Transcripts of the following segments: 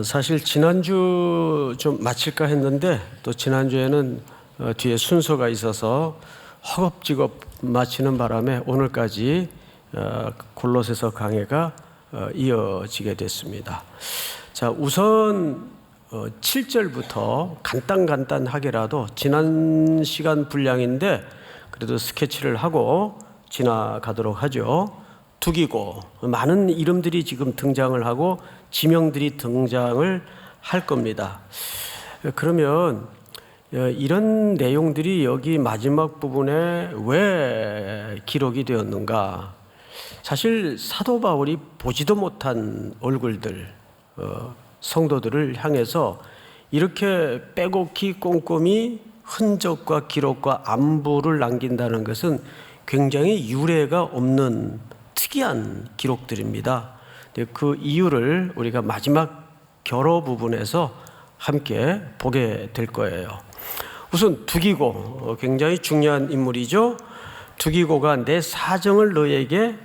사실 지난주 좀 마칠까 했는데 또 지난주에는 뒤에 순서가 있어서 허겁지겁 마치는 바람에 오늘까지 골로새서 강해가 이어지게 됐습니다. 자, 우선 7절부터 간단하게라도 지난 시간 분량인데 그래도 스케치를 하고 지나가도록 하죠. 두기고, 많은 이름들이 지금 등장을 하고 지명들이 등장을 할 겁니다. 그러면 이런 내용들이 여기 마지막 부분에 왜 기록이 되었는가? 사실 사도 바울이 보지도 못한 얼굴들, 성도들을 향해서 이렇게 빼곡히 꼼꼼히 흔적과 기록과 안부를 남긴다는 것은 굉장히 유례가 없는 특이한 기록들입니다. 그 이유를 우리가 마지막 결어 부분에서 함께 보게 될 거예요. 우선 두기고, 굉장히 중요한 인물이죠. 두기고가 내 사정을 너에게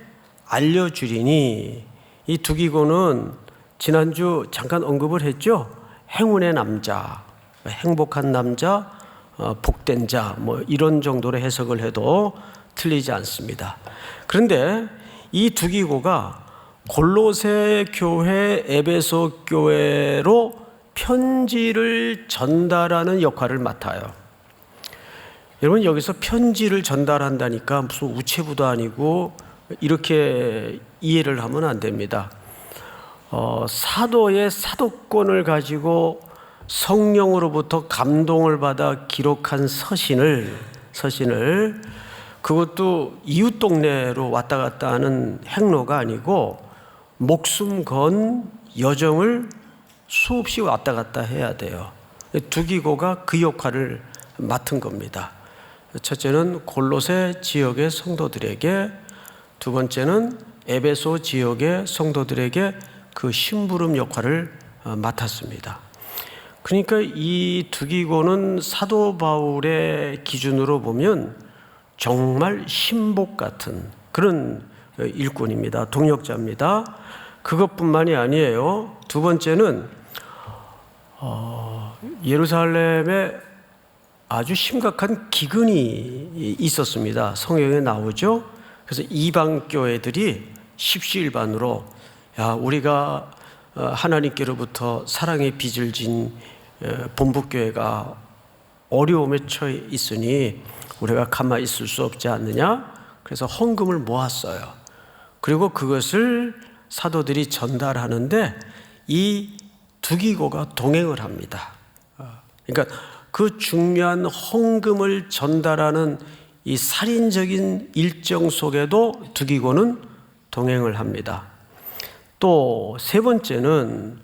알려주리니, 이 두기고는 지난주 잠깐 언급을 했죠. 행운의 남자, 행복한 남자, 복된 자, 이런 정도로 해석을 해도 틀리지 않습니다. 그런데 이 두기고가 골로새 교회, 에베소 교회로 편지를 전달하는 역할을 맡아요. 여러분, 여기서 편지를 전달한다니까 무슨 우체부도 아니고 이렇게 이해를 하면 안 됩니다. 사도의 사도권을 가지고 성령으로부터 감동을 받아 기록한 서신을 그것도 이웃 동네로 왔다 갔다 하는 행로가 아니고 목숨 건 여정을 수없이 왔다 갔다 해야 돼요. 두기고가 그 역할을 맡은 겁니다. 첫째는 골로새 지역의 성도들에게, 두 번째는 에베소 지역의 성도들에게 그 심부름 역할을 맡았습니다. 그러니까 이 두기고는 사도 바울의 기준으로 보면 정말 신복 같은 그런 일꾼입니다. 동역자입니다. 그것뿐만이 아니에요. 두 번째는 예루살렘에 아주 심각한 기근이 있었습니다. 성경에 나오죠. 그래서 이방 교회들이 십시일반으로, 야, 우리가 하나님께로부터 사랑의 빚을 진 본부교회가 어려움에 처해 있으니 우리가 가만히 있을 수 없지 않느냐? 그래서 헌금을 모았어요. 그리고 그것을 사도들이 전달하는데 이 두기고가 동행을 합니다. 그러니까 그 중요한 헌금을 전달하는 이 살인적인 일정 속에도 두기고는 동행을 합니다. 또 세 번째는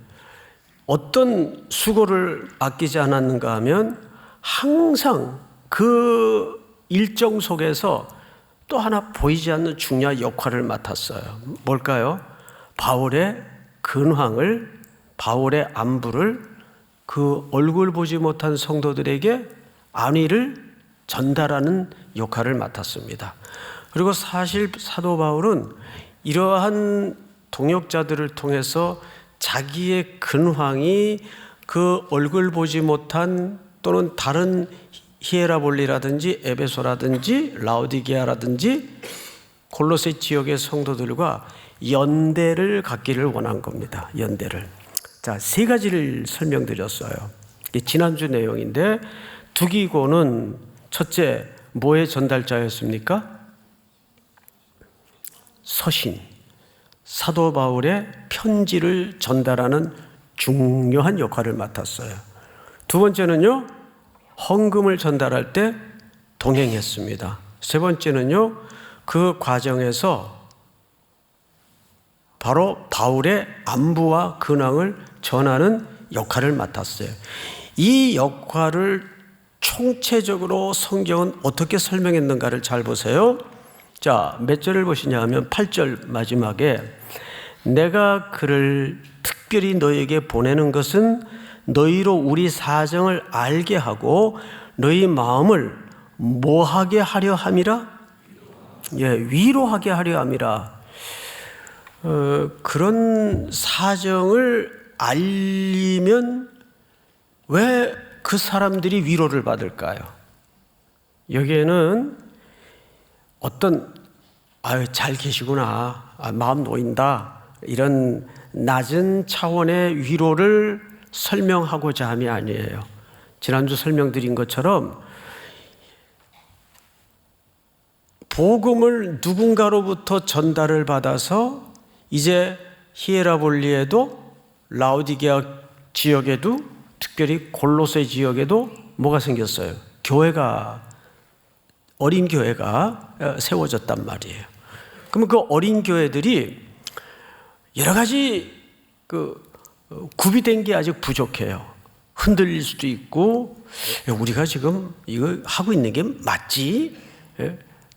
어떤 수고를 아끼지 않았는가 하면 항상 그 일정 속에서 또 하나 보이지 않는 중요한 역할을 맡았어요. 뭘까요? 바울의 근황을, 바울의 안부를 그 얼굴 보지 못한 성도들에게 안위를 전달하는 역할을 맡았습니다. 그리고 사실 사도 바울은 이러한 동역자들을 통해서 자기의 근황이 그 얼굴 보지 못한 또는 다른 히에라볼리라든지 에베소라든지 라오디게아라든지 골로새 지역의 성도들과 연대를 갖기를 원한 겁니다. 연대를. 자, 세 가지를 설명드렸어요. 이게 지난주 내용인데, 두기고는 첫째 뭐의 전달자였습니까? 서신, 사도 바울의 편지를 전달하는 중요한 역할을 맡았어요. 두 번째는요, 헌금을 전달할 때 동행했습니다. 세 번째는요, 그 과정에서 바로 바울의 안부와 근황을 전하는 역할을 맡았어요. 이 역할을 총체적으로 성경은 어떻게 설명했는가를 잘 보세요. 자, 몇 절을 보시냐 하면 8절 마지막에, 내가 그를 특별히 너에게 보내는 것은 너희로 우리 사정을 알게 하고 너희 마음을 뭐하게 하려 함이라? 위로하게 하려 함이라. 그런 사정을 알리면 왜 그 사람들이 위로를 받을까요? 여기에는 어떤 잘 계시구나, 마음 놓인다, 이런 낮은 차원의 위로를 설명하고자 함이 아니에요. 지난주 설명드린 것처럼 복음을 누군가로부터 전달을 받아서 이제 히에라볼리에도, 라오디게아 지역에도, 특별히 골로새 지역에도 뭐가 생겼어요? 어린 교회가 세워졌단 말이에요. 그러면 그 어린 교회들이 여러 가지 구비된 게 아직 부족해요. 흔들릴 수도 있고, 우리가 지금 이거 하고 있는 게 맞지?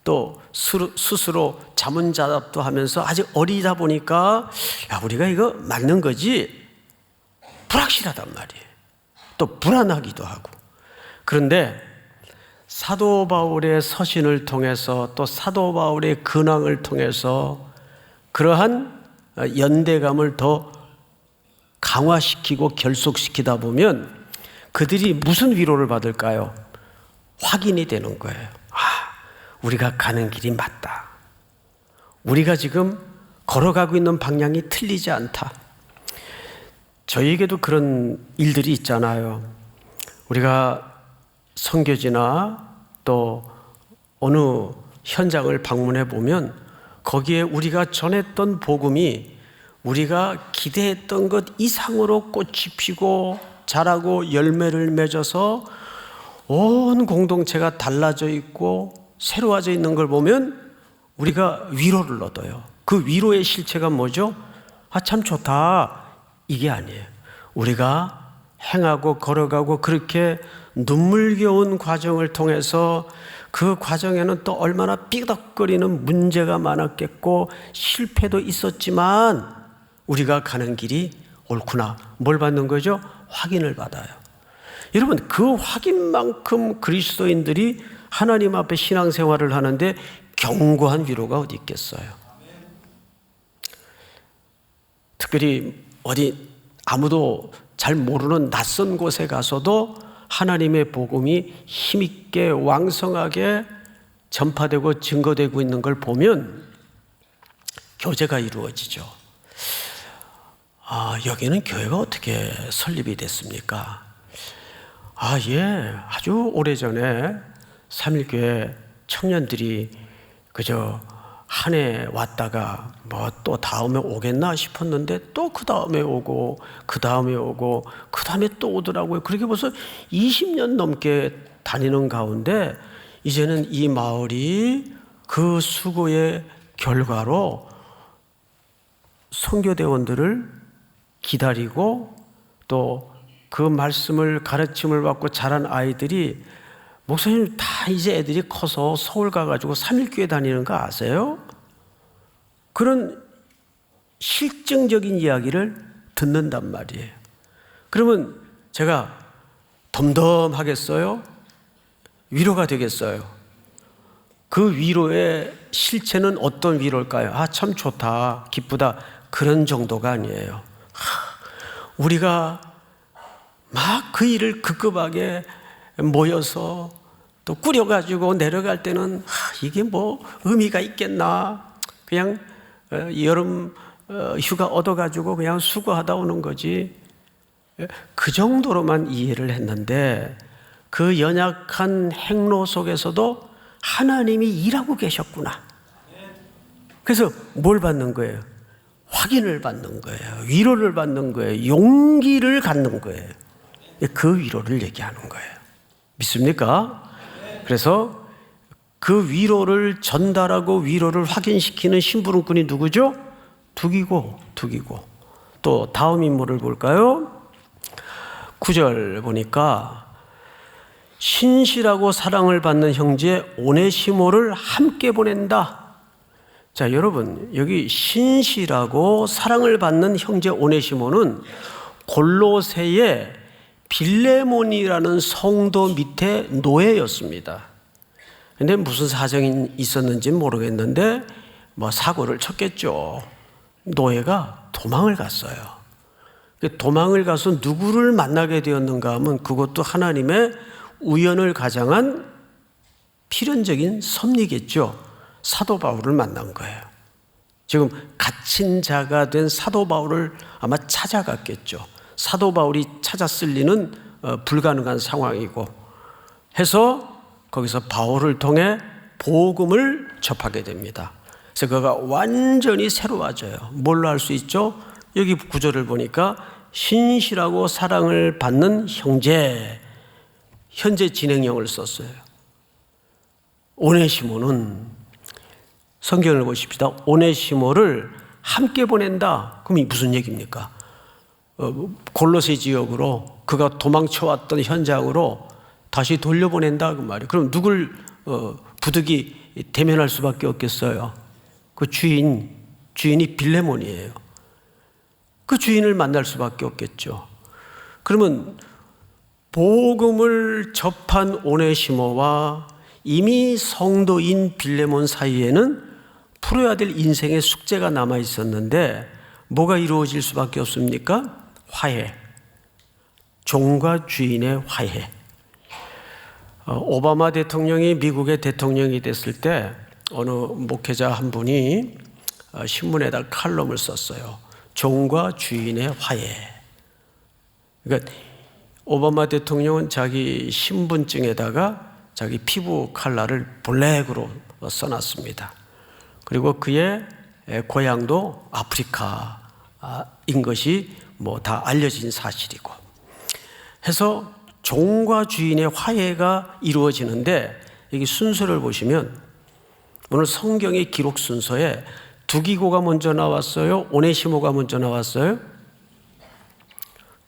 또 스스로 자문자답도 하면서 아직 어리다 보니까 우리가 이거 맞는 거지? 불확실하단 말이에요. 또 불안하기도 하고. 그런데 사도 바울의 서신을 통해서, 또 사도 바울의 근황을 통해서 그러한 연대감을 더 강화시키고 결속시키다 보면 그들이 무슨 위로를 받을까요? 확인이 되는 거예요. 우리가 가는 길이 맞다. 우리가 지금 걸어가고 있는 방향이 틀리지 않다. 저희에게도 그런 일들이 있잖아요. 우리가 선교지나 또 어느 현장을 방문해 보면 거기에 우리가 전했던 복음이 우리가 기대했던 것 이상으로 꽃이 피고 자라고 열매를 맺어서 온 공동체가 달라져 있고 새로워져 있는 걸 보면 우리가 위로를 얻어요. 그 위로의 실체가 뭐죠? 참 좋다, 이게 아니에요. 우리가 행하고 걸어가고 그렇게 눈물겨운 과정을 통해서 그 과정에는 또 얼마나 삐걱거리는 문제가 많았겠고 실패도 있었지만 우리가 가는 길이 옳구나. 뭘 받는 거죠? 확인을 받아요. 여러분, 그 확인만큼 그리스도인들이 하나님 앞에 신앙생활을 하는데 견고한 위로가 어디 있겠어요? 특별히 어디 아무도 잘 모르는 낯선 곳에 가서도 하나님의 복음이 힘있게 왕성하게 전파되고 증거되고 있는 걸 보면 교제가 이루어지죠. 여기는 교회가 어떻게 설립이 됐습니까? 아주 오래전에 삼일교회 청년들이 그저 한 해 왔다가 또 다음에 오겠나 싶었는데 또 그 다음에 오고 그 다음에 오고 그 다음에 또 오더라고요. 그렇게 벌써 20년 넘게 다니는 가운데 이제는 이 마을이 그 수고의 결과로 선교대원들을 기다리고 또 그 말씀을 가르침을 받고 자란 아이들이 목사님 다 이제 애들이 커서 서울 가가지고 삼일교회 다니는 거 아세요? 그런 실증적인 이야기를 듣는단 말이에요. 그러면 제가 덤덤하겠어요? 위로가 되겠어요? 그 위로의 실체는 어떤 위로일까요? 참 좋다, 기쁘다, 그런 정도가 아니에요. 우리가 막 그 일을 급급하게 모여서 또 꾸려가지고 내려갈 때는 이게 뭐 의미가 있겠나, 그냥 여름 휴가 얻어가지고 그냥 수고하다 오는 거지, 그 정도로만 이해를 했는데 그 연약한 행로 속에서도 하나님이 일하고 계셨구나. 그래서 뭘 받는 거예요? 확인을 받는 거예요. 위로를 받는 거예요. 용기를 갖는 거예요. 그 위로를 얘기하는 거예요. 믿습니까? 그래서 그 위로를 전달하고 위로를 확인시키는 심부름꾼이 누구죠? 두기고. 또 다음 인물을 볼까요? 9절 보니까 신실하고 사랑을 받는 형제 오네시모를 함께 보낸다. 자, 여러분, 여기 신실하고 사랑을 받는 형제 오네시모는 골로새의 빌레몬이라는 성도 밑에 노예였습니다. 근데 무슨 사정이 있었는지 도망을 가서 누구를 만나게 되었는가 하면 그것도 하나님의 우연을 가장한 필연적인 섭리겠죠. 사도 바울을 만난 거예요. 지금 갇힌 자가 된 사도 바울을 아마 찾아갔겠죠. 사도 바울이 찾았을 리는 불가능한 상황이고 해서 거기서 바울을 통해 복음을 접하게 됩니다. 그래서 그가 완전히 새로워져요. 뭘로 할 수 있죠? 여기 구절을 보니까 신실하고 사랑을 받는 형제, 현재 진행형을 썼어요. 오네시모는, 성경을 보십시다. 오네시모를 함께 보낸다. 그럼 무슨 얘기입니까? 골로새 지역으로 그가 도망쳐왔던 현장으로 다시 돌려보낸다 그 말이에요. 그럼 누굴 부득이 대면할 수밖에 없겠어요? 그 주인이 빌레몬이에요. 그 주인을 만날 수밖에 없겠죠. 그러면 복음을 접한 오네시모와 이미 성도인 빌레몬 사이에는 풀어야 될 인생의 숙제가 남아 있었는데 뭐가 이루어질 수밖에 없습니까? 화해. 종과 주인의 화해. 오바마 대통령이 미국의 대통령이 됐을 때 어느 목회자 한 분이 신문에다 칼럼을 썼어요. 종과 주인의 화해. 그러니까 오바마 대통령은 자기 신분증에다가 자기 피부 컬러를 블랙으로 써놨습니다. 그리고 그의 고향도 아프리카인 것이 뭐 다 알려진 사실이고 해서 종과 주인의 화해가 이루어지는데 여기 순서를 보시면 오늘 성경의 기록 순서에 두기고가 먼저 나왔어요? 오네시모가 먼저 나왔어요?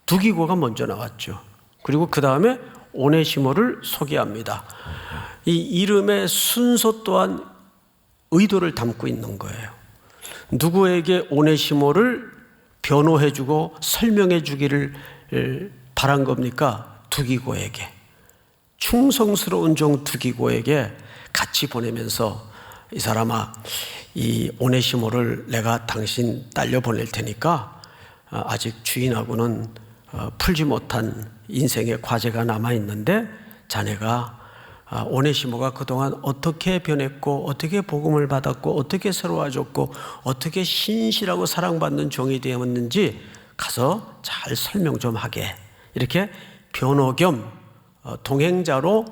두기고가 먼저 나왔죠. 그리고 그 다음에 오네시모를 소개합니다. 이 이름의 순서 또한 의도를 담고 있는 거예요. 누구에게 오네시모를 변호해주고 설명해주기를 바란 겁니까? 두기고에게. 충성스러운 종 두기고에게 같이 보내면서 이 사람아, 이 오네시모를 내가 당신 딸려 보낼 테니까 아직 주인하고는 풀지 못한 인생의 과제가 남아있는데 자네가 오네시모가 그동안 어떻게 변했고 어떻게 복음을 받았고 어떻게 새로워졌고 어떻게 신실하고 사랑받는 종이 되었는지 가서 잘 설명 좀 하게. 이렇게 변호 겸 동행자로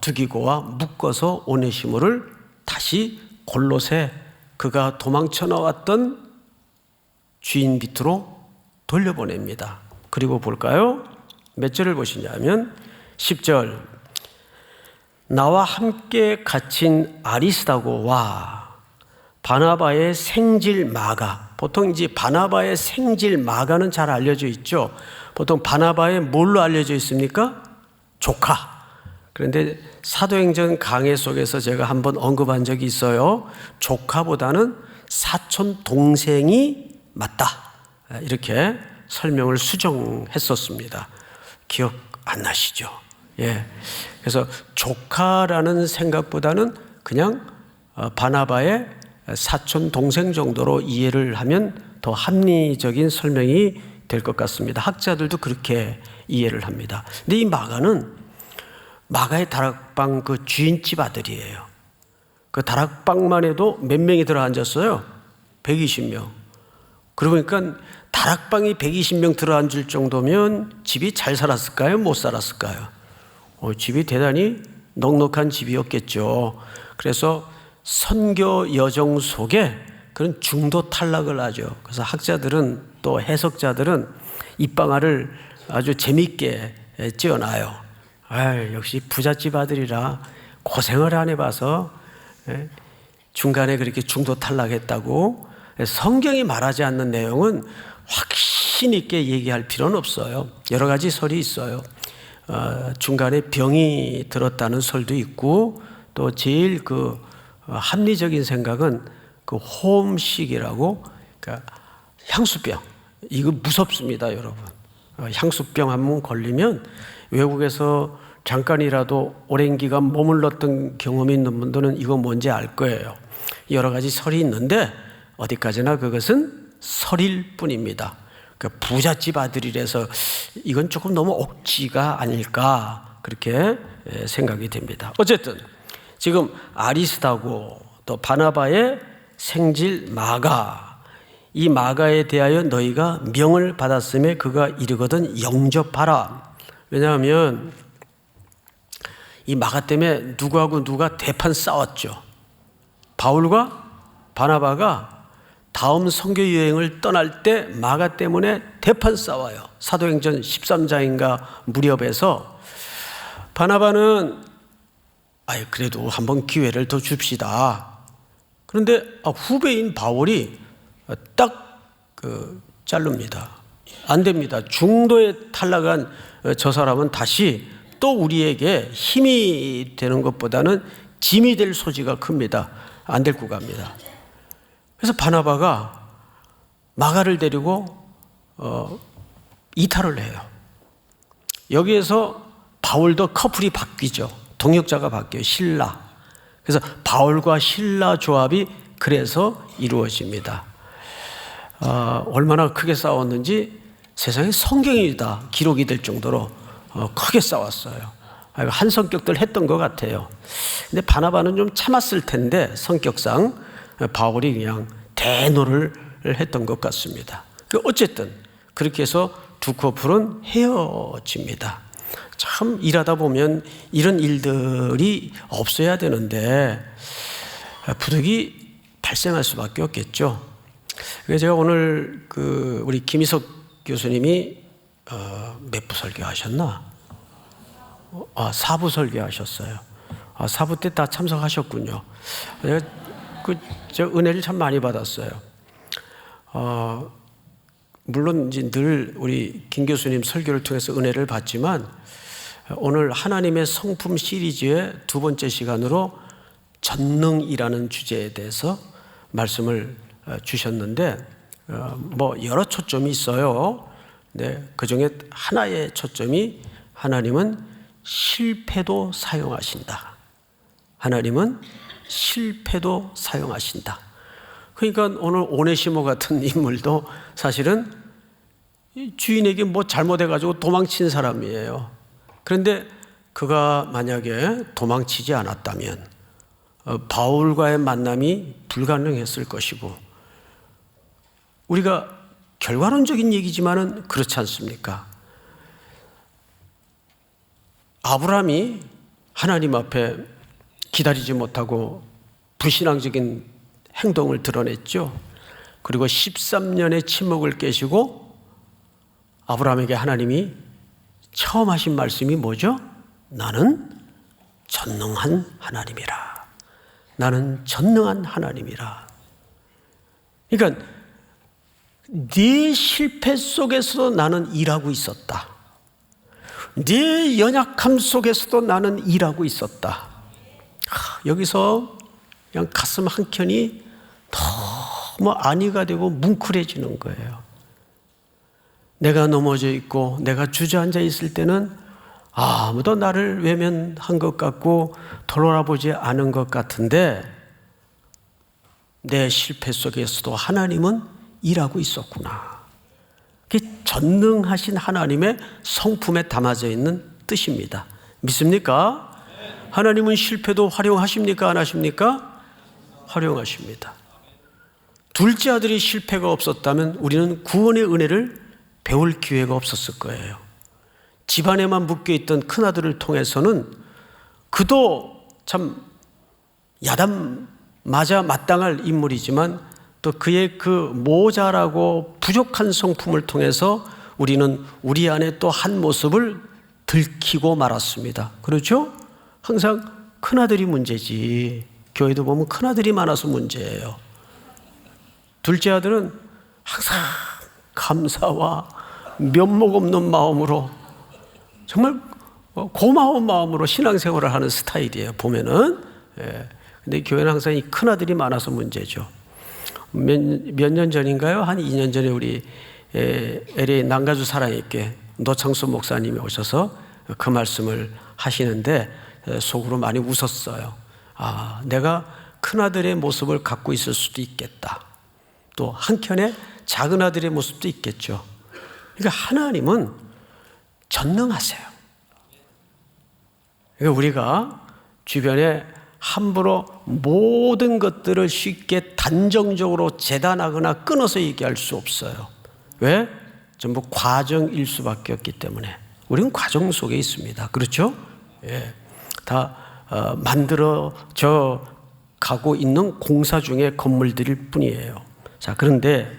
두기고와 묶어서 오네시모를 다시 골로새 그가 도망쳐 나왔던 주인 밑으로 돌려보냅니다. 그리고 볼까요? 몇 절을 보시냐면 10절 나와 함께 갇힌 아리스다고와 바나바의 생질 마가. 보통 이제 바나바의 생질 마가는 잘 알려져 있죠. 보통 바나바의 뭘로 알려져 있습니까? 조카. 그런데 사도행전 강해 속에서 제가 한번 언급한 적이 있어요. 조카보다는 사촌 동생이 맞다. 이렇게 설명을 수정했었습니다. 기억 안 나시죠? 예. 그래서 조카라는 생각보다는 그냥 바나바의 사촌 동생 정도로 이해를 하면 더 합리적인 설명이 될 것 같습니다. 학자들도 그렇게 이해를 합니다. 근데 이 마가는 마가의 다락방 그 주인집 아들이에요. 그 다락방만 해도 몇 명이 들어 앉았어요? 120명. 그러니까 다락방이 120명 들어 앉을 정도면 집이 잘 살았을까요? 못 살았을까요? 집이 대단히 넉넉한 집이었겠죠. 그래서 선교 여정 속에 그런 중도 탈락을 하죠. 그래서 학자들은 또 해석자들은 입방아를 아주 재미있게 찌어놔요. 역시 부잣집 아들이라 고생을 안 해봐서 중간에 그렇게 중도 탈락했다고. 성경이 말하지 않는 내용은 확신 있게 얘기할 필요는 없어요. 여러 가지 설이 있어요. 중간에 병이 들었다는 설도 있고 또 제일 그 합리적인 생각은 그 홈식이라고, 그러니까 향수병. 이거 무섭습니다, 여러분. 향수병 한 번 걸리면 외국에서 잠깐이라도 오랜 기간 머물렀던 경험이 있는 분들은 이거 뭔지 알 거예요. 여러 가지 설이 있는데 어디까지나 그것은 설일 뿐입니다. 그 부잣집 아들이라서 이건 조금 너무 억지가 아닐까 그렇게 생각이 됩니다. 어쨌든 지금 아리스다고 또 바나바의 생질 마가, 이 마가에 대하여 너희가 명을 받았음에 그가 이르거든 영접하라. 왜냐하면 이 마가 때문에 누구하고 누가 대판 싸웠죠. 바울과 바나바가 다음 선교 여행을 떠날 때 마가 때문에 대판 싸워요. 사도행전 13장인가 무렵에서 바나바는 그래도 한번 기회를 더 줍시다. 그런데 후배인 바울이 딱 자릅니다. 안 됩니다. 중도에 탈락한 저 사람은 다시 또 우리에게 힘이 되는 것보다는 짐이 될 소지가 큽니다. 안 데리고 갑니다. 그래서 바나바가 마가를 데리고 이탈을 해요. 여기에서 바울도 커플이 바뀌죠. 동역자가 바뀌어요. 실라. 그래서 바울과 실라 조합이 그래서 이루어집니다. 얼마나 크게 싸웠는지 세상에 성경이 다 기록이 될 정도로 크게 싸웠어요. 한 성격들 했던 것 같아요. 근데 바나바는 좀 참았을 텐데 성격상 바울이 그냥 대노를 했던 것 같습니다. 어쨌든 그렇게 해서 두 커플은 헤어집니다. 참 일하다 보면 이런 일들이 없어야 되는데 부득이 발생할 수밖에 없겠죠. 그래서 제가 오늘 우리 김희석 교수님이 몇 부 설교하셨나? 4부 설교하셨어요. 4부 때 다 참석하셨군요. 제가 저 은혜를 참 많이 받았어요. 물론 이제 늘 우리 김 교수님 설교를 통해서 은혜를 받지만 오늘 하나님의 성품 시리즈의 두 번째 시간으로 전능이라는 주제에 대해서 말씀을 주셨는데 여러 초점이 있어요. 네, 그 중에 하나의 초점이 하나님은 실패도 사용하신다. 하나님은 실패도 사용하신다. 그러니까 오늘 오네시모 같은 인물도 사실은 주인에게 잘못해가지고 도망친 사람이에요. 그런데 그가 만약에 도망치지 않았다면 바울과의 만남이 불가능했을 것이고, 우리가 결과론적인 얘기지만은 그렇지 않습니까? 아브라함이 하나님 앞에 기다리지 못하고 불신앙적인 행동을 드러냈죠. 그리고 13년의 침묵을 깨시고 아브라함에게 하나님이 처음 하신 말씀이 뭐죠? 나는 전능한 하나님이라. 나는 전능한 하나님이라. 그러니까 네 실패 속에서도 나는 일하고 있었다. 네 연약함 속에서도 나는 일하고 있었다. 여기서 그냥 가슴 한켠이 너무 안위가 되고 뭉클해지는 거예요. 내가 넘어져 있고 내가 주저앉아 있을 때는 아무도 나를 외면한 것 같고 돌아보지 않은 것 같은데 내 실패 속에서도 하나님은 일하고 있었구나. 그게 전능하신 하나님의 성품에 담아져 있는 뜻입니다. 믿습니까? 하나님은 실패도 활용하십니까? 안 하십니까? 활용하십니다. 둘째 아들이 실패가 없었다면 우리는 구원의 은혜를 배울 기회가 없었을 거예요. 집안에만 묶여있던 큰아들을 통해서는 그도 참 맞아 마땅할 인물이지만 또 그의 그 모자라고 부족한 성품을 통해서 우리는 우리 안에 또 한 모습을 들키고 말았습니다. 그렇죠? 항상 큰아들이 문제지. 교회도 보면 큰아들이 많아서 문제예요. 둘째 아들은 항상 감사와 면목 없는 마음으로 정말 고마운 마음으로 신앙생활을 하는 스타일이에요. 보면은. 근데 교회는 항상 이 큰아들이 많아서 문제죠. 몇 년 전인가요? 한 2년 전에 우리 LA 남가주 사랑있게 노창수 목사님이 오셔서 그 말씀을 하시는데 속으로 많이 웃었어요. 내가 큰아들의 모습을 갖고 있을 수도 있겠다. 또 한켠에 작은 아들의 모습도 있겠죠. 그러니까 하나님은 전능하세요. 그러니까 우리가 주변에 함부로 모든 것들을 쉽게 단정적으로 재단하거나 끊어서 얘기할 수 없어요. 왜? 전부 과정일 수밖에 없기 때문에. 우리는 과정 속에 있습니다. 그렇죠? 예. 다 만들어져 가고 있는 공사 중의 건물들일 뿐이에요. 자, 그런데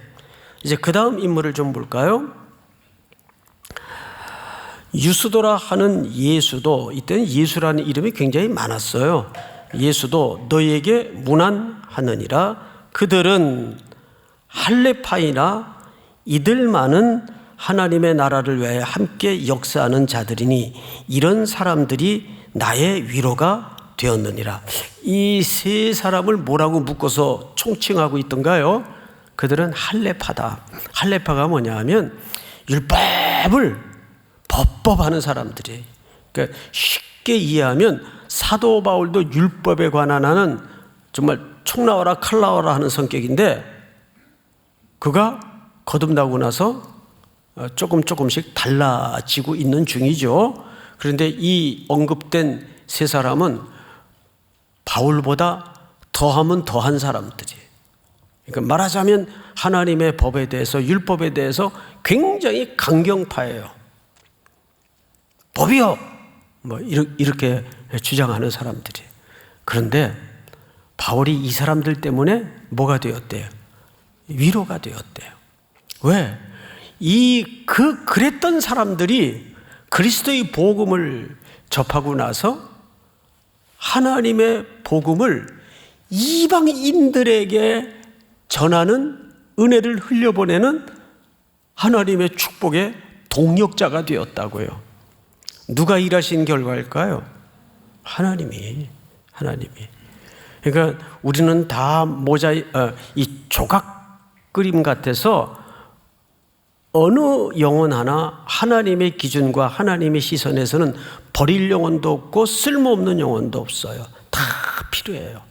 이제 그 다음 인물을 좀 볼까요? 유스도라 하는 예수도, 이때는 예수라는 이름이 굉장히 많았어요. 예수도 너희에게 문안하느니라. 그들은 할레파이나 이들만은 하나님의 나라를 위하여 함께 역사하는 자들이니 이런 사람들이 나의 위로가 되었느니라. 이 세 사람을 뭐라고 묶어서 총칭하고 있던가요? 그들은 할레파다. 할레파가 뭐냐 하면 율법을 법법하는 사람들이. 그러니까 쉽게 이해하면 사도 바울도 율법에 관한 하는 정말 총 나와라 칼 나와라 하는 성격인데, 그가 거듭나고 나서 조금씩 달라지고 있는 중이죠. 그런데 이 언급된 세 사람은 바울보다 더하면 더한 사람들이. 그러니까 말하자면 하나님의 법에 대해서, 율법에 대해서 굉장히 강경파예요. 법이요! 뭐 이렇게 주장하는 사람들이. 그런데 바울이 이 사람들 때문에 뭐가 되었대요? 위로가 되었대요. 왜? 그랬던 사람들이 그리스도의 복음을 접하고 나서 하나님의 복음을 이방인들에게 전하는 은혜를 흘려보내는 하나님의 축복의 동력자가 되었다고요. 누가 일하신 결과일까요? 하나님이. 그러니까 우리는 다 이 조각 그림 같아서 어느 영혼 하나 하나님의 기준과 하나님의 시선에서는 버릴 영혼도 없고 쓸모없는 영혼도 없어요. 다 필요해요.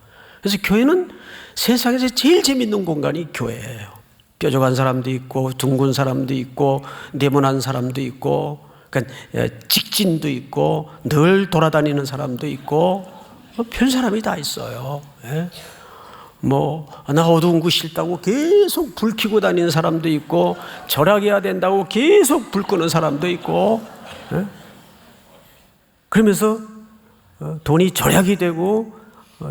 그래서 교회는 세상에서 제일 재밌는 공간이 교회예요. 뾰족한 사람도 있고 둥근 사람도 있고 네모난 사람도 있고, 그러니까 직진도 있고 늘 돌아다니는 사람도 있고 별 사람이 다 있어요. 나 어두운 거 싫다고 계속 불 켜고 다니는 사람도 있고, 절약해야 된다고 계속 불 끄는 사람도 있고, 그러면서 돈이 절약이 되고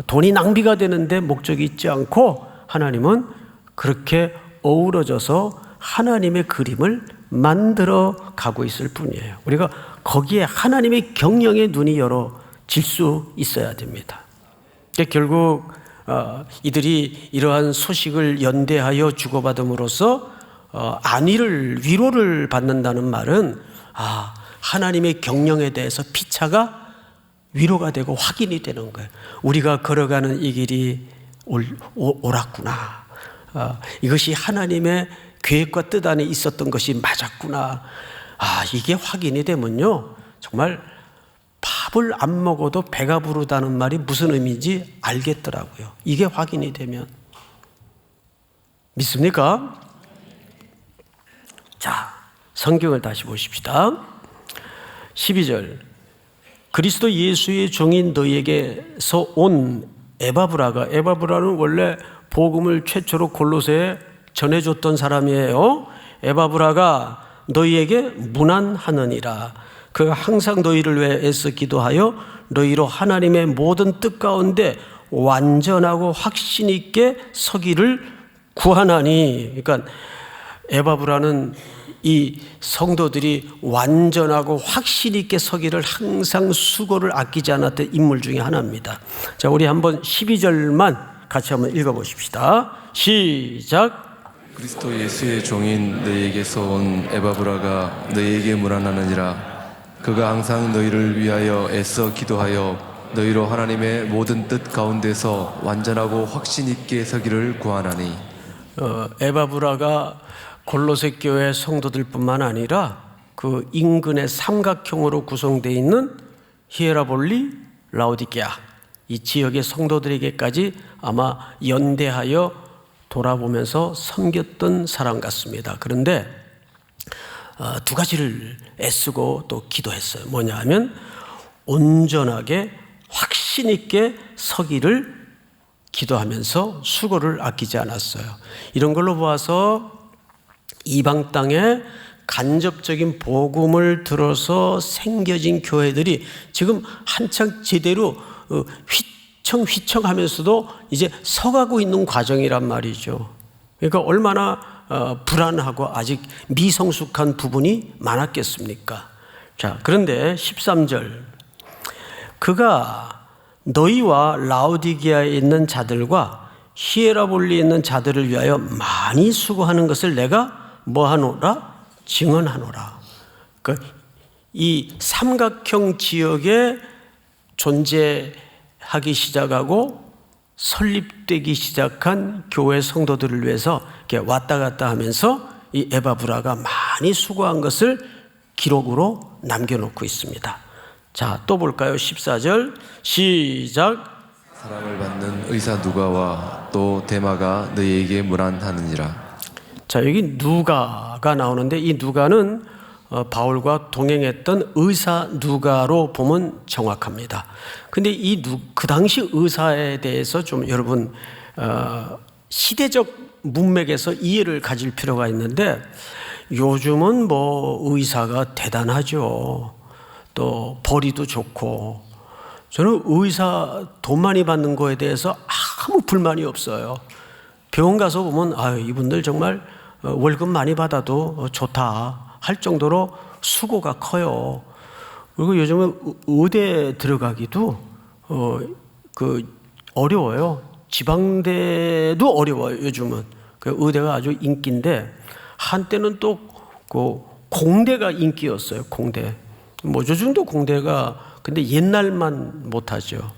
돈이 낭비가 되는데 목적이 있지 않고, 하나님은 그렇게 어우러져서 하나님의 그림을 만들어 가고 있을 뿐이에요. 우리가 거기에 하나님의 경영의 눈이 열어질 수 있어야 됩니다. 결국 이들이 이러한 소식을 연대하여 주고받음으로써 위로를 받는다는 말은 하나님의 경영에 대해서 피차가 위로가 되고 확인이 되는 거예요. 우리가 걸어가는 이 길이 옳았구나. 이것이 하나님의 계획과 뜻 안에 있었던 것이 맞았구나. 이게 확인이 되면요, 정말 밥을 안 먹어도 배가 부르다는 말이 무슨 의미인지 알겠더라고요. 이게 확인이 되면. 믿습니까? 자, 성경을 다시 보십시다. 12절. 그리스도 예수의 종인 너희에게서 온 에바브라는 원래 복음을 최초로 골로새에 전해줬던 사람이에요. 에바브라가 너희에게 문안하느니라. 그가 항상 너희를 위해 애써 기도하여 너희로 하나님의 모든 뜻 가운데 완전하고 확신 있게 서기를 구하나니. 그러니까 에바브라는 이 성도들이 완전하고 확신 있게 서기를 항상 수고를 아끼지 않았던 인물 중에 하나입니다. 자, 우리 한번 12절만 같이 한번 읽어보십시다. 시작. 그리스도 예수의 종인 너희에게서 온 에바브라가 너희에게 문안하느니라. 그가 항상 너희를 위하여 애써 기도하여 너희로 하나님의 모든 뜻 가운데서 완전하고 확신 있게 서기를 구하나니. 에바브라가 골로새 교회 성도들뿐만 아니라 그 인근의 삼각형으로 구성되어 있는 히에라볼리, 라오디게아 이 지역의 성도들에게까지 아마 연대하여 돌아보면서 섬겼던 사람 같습니다. 그런데 두 가지를 애쓰고 또 기도했어요. 뭐냐 하면 온전하게 확신 있게 서기를 기도하면서 수고를 아끼지 않았어요. 이런 걸로 보아서 이방 땅에 간접적인 복음을 들어서 생겨진 교회들이 지금 한창 제대로 휘청휘청하면서도 이제 서가고 있는 과정이란 말이죠. 그러니까 얼마나 불안하고 아직 미성숙한 부분이 많았겠습니까? 자, 그런데 13절, 그가 너희와 라오디게아에 있는 자들과 히에라볼리에 있는 자들을 위하여 많이 수고하는 것을 내가 뭐하노라? 증언하노라. 그러니까 이 삼각형 지역에 존재하기 시작하고 설립되기 시작한 교회 성도들을 위해서 이렇게 왔다 갔다 하면서 이 에바브라가 많이 수고한 것을 기록으로 남겨놓고 있습니다. 자, 또 볼까요? 14절 시작. 사랑을 받는 의사 누가와 또 데마가 너희에게 무난하느니라. 자, 여기 누가가 나오는데 이 누가는 바울과 동행했던 의사 누가로 보면 정확합니다. 근데 그 당시 의사에 대해서 좀 여러분 시대적 문맥에서 이해를 가질 필요가 있는데, 요즘은 뭐 의사가 대단하죠. 또 벌이도 좋고. 저는 의사 돈 많이 받는 거에 대해서 아무 불만이 없어요. 병원 가서 보면 아유, 이분들 정말 월급 많이 받아도 좋다 할 정도로 수고가 커요. 그리고 요즘은 의대 들어가기도 어려워요. 지방대도 어려워요. 요즘은 그 의대가 아주 인기인데, 한때는 또 그 공대가 인기였어요. 공대. 뭐 요즘도 공대가 근데 옛날만 못하죠.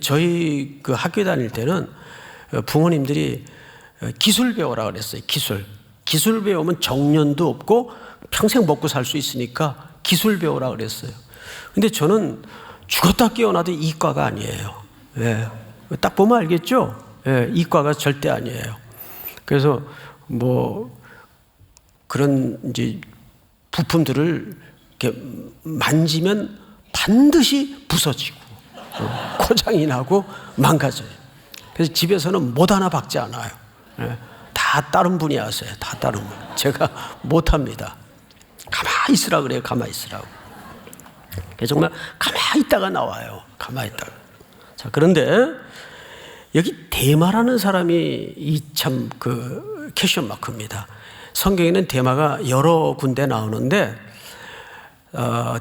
저희 그 학교 다닐 때는 부모님들이 기술 배워라 그랬어요. 기술 배우면 정년도 없고 평생 먹고 살 수 있으니까 기술 배우라 그랬어요. 근데 저는 죽었다 깨어나도 이과가 아니에요. 예. 딱 보면 알겠죠? 예, 이과가 절대 아니에요. 그래서 뭐 그런 이제 부품들을 이렇게 만지면 반드시 부서지고 고장이 나고 망가져요. 그래서 집에서는 못 하나 박지 않아요. 예. 다 다른 분이 하세요. 다 다른 분. 제가 못합니다. 가만히 있으라 그래요. 가만히 있으라고. 정말 가만히 있다가 나와요. 가만히 있다가. 자, 그런데 여기 데마라는 사람이 참 그 캐션 마크입니다. 성경에는 데마가 여러 군데 나오는데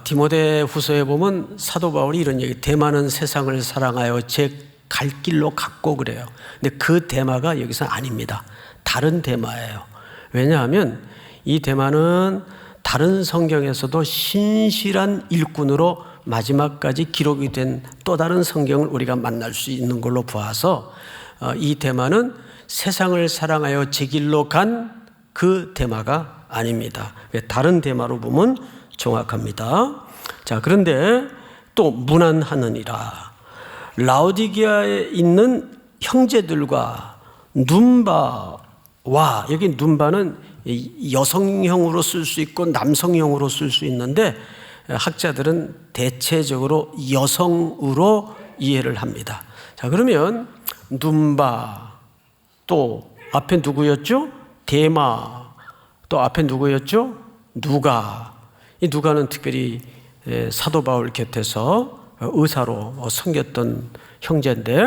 디모데 후서에 보면 사도 바울이 이런 얘기, 데마는 세상을 사랑하여 제 갈 길로 갔고 그래요. 근데 그 데마가 여기서는 아닙니다. 다른 데마예요. 왜냐하면 이 데마는 다른 성경에서도 신실한 일꾼으로 마지막까지 기록이 된 또 다른 성경을 우리가 만날 수 있는 걸로 보아서 이 데마는 세상을 사랑하여 제 길로 간 그 데마가 아닙니다. 다른 데마로 보면 정확합니다. 자, 그런데 또 무난하느니라. 라오디게아에 있는 형제들과 눈바와, 여기 눈바는 여성형으로 쓸 수 있고 남성형으로 쓸 수 있는데 학자들은 대체적으로 여성으로 이해를 합니다. 자, 그러면 눈바, 또 앞에 누구였죠? 데마, 또 앞에 누구였죠? 누가. 이 누가는 특별히 사도 바울 곁에서 의사로 섬겼던 형제인데,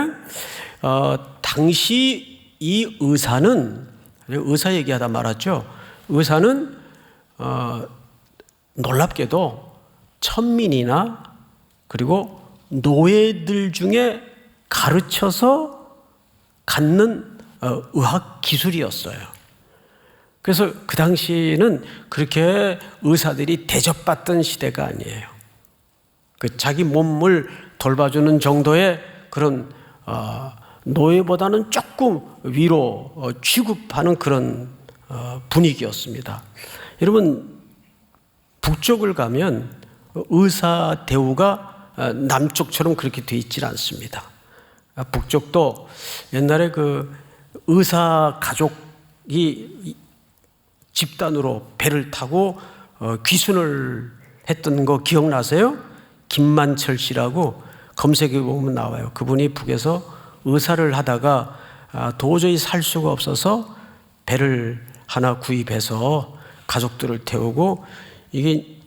당시 이 의사는, 의사 얘기하다 말았죠. 의사는 놀랍게도 천민이나 그리고 노예들 중에 가르쳐서 갖는 의학 기술이었어요. 그래서 그 당시는 그렇게 의사들이 대접받던 시대가 아니에요. 그 자기 몸을 돌봐주는 정도의 그런 노예보다는 조금 위로 취급하는 그런 분위기였습니다. 여러분, 북쪽을 가면 의사 대우가 남쪽처럼 그렇게 돼 있지 않습니다. 북쪽도 옛날에 그 의사 가족이 집단으로 배를 타고 귀순을 했던 거 기억나세요? 김만철 씨라고 검색해 보면 나와요. 그분이 북에서 의사를 하다가 도저히 살 수가 없어서 배를 하나 구입해서 가족들을 태우고, 이게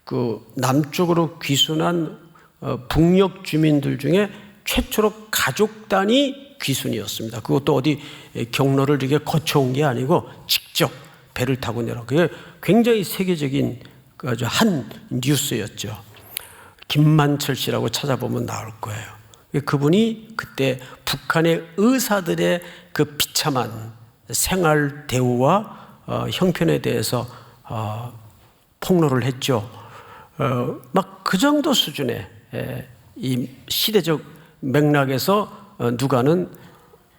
그 남쪽으로 귀순한 북녘 주민들 중에 최초로 가족 단위 귀순이었습니다. 그것도 어디 경로를 이렇게 거쳐온 게 아니고 직접 배를 타고 내려. 그게 굉장히 세계적인 아주 한 뉴스였죠. 김만철 씨라고 찾아보면 나올 거예요. 그분이 그때 북한의 의사들의 그 비참한 생활 대우와 형편에 대해서 폭로를 했죠. 막 그 정도 수준의 이 시대적 맥락에서 누가는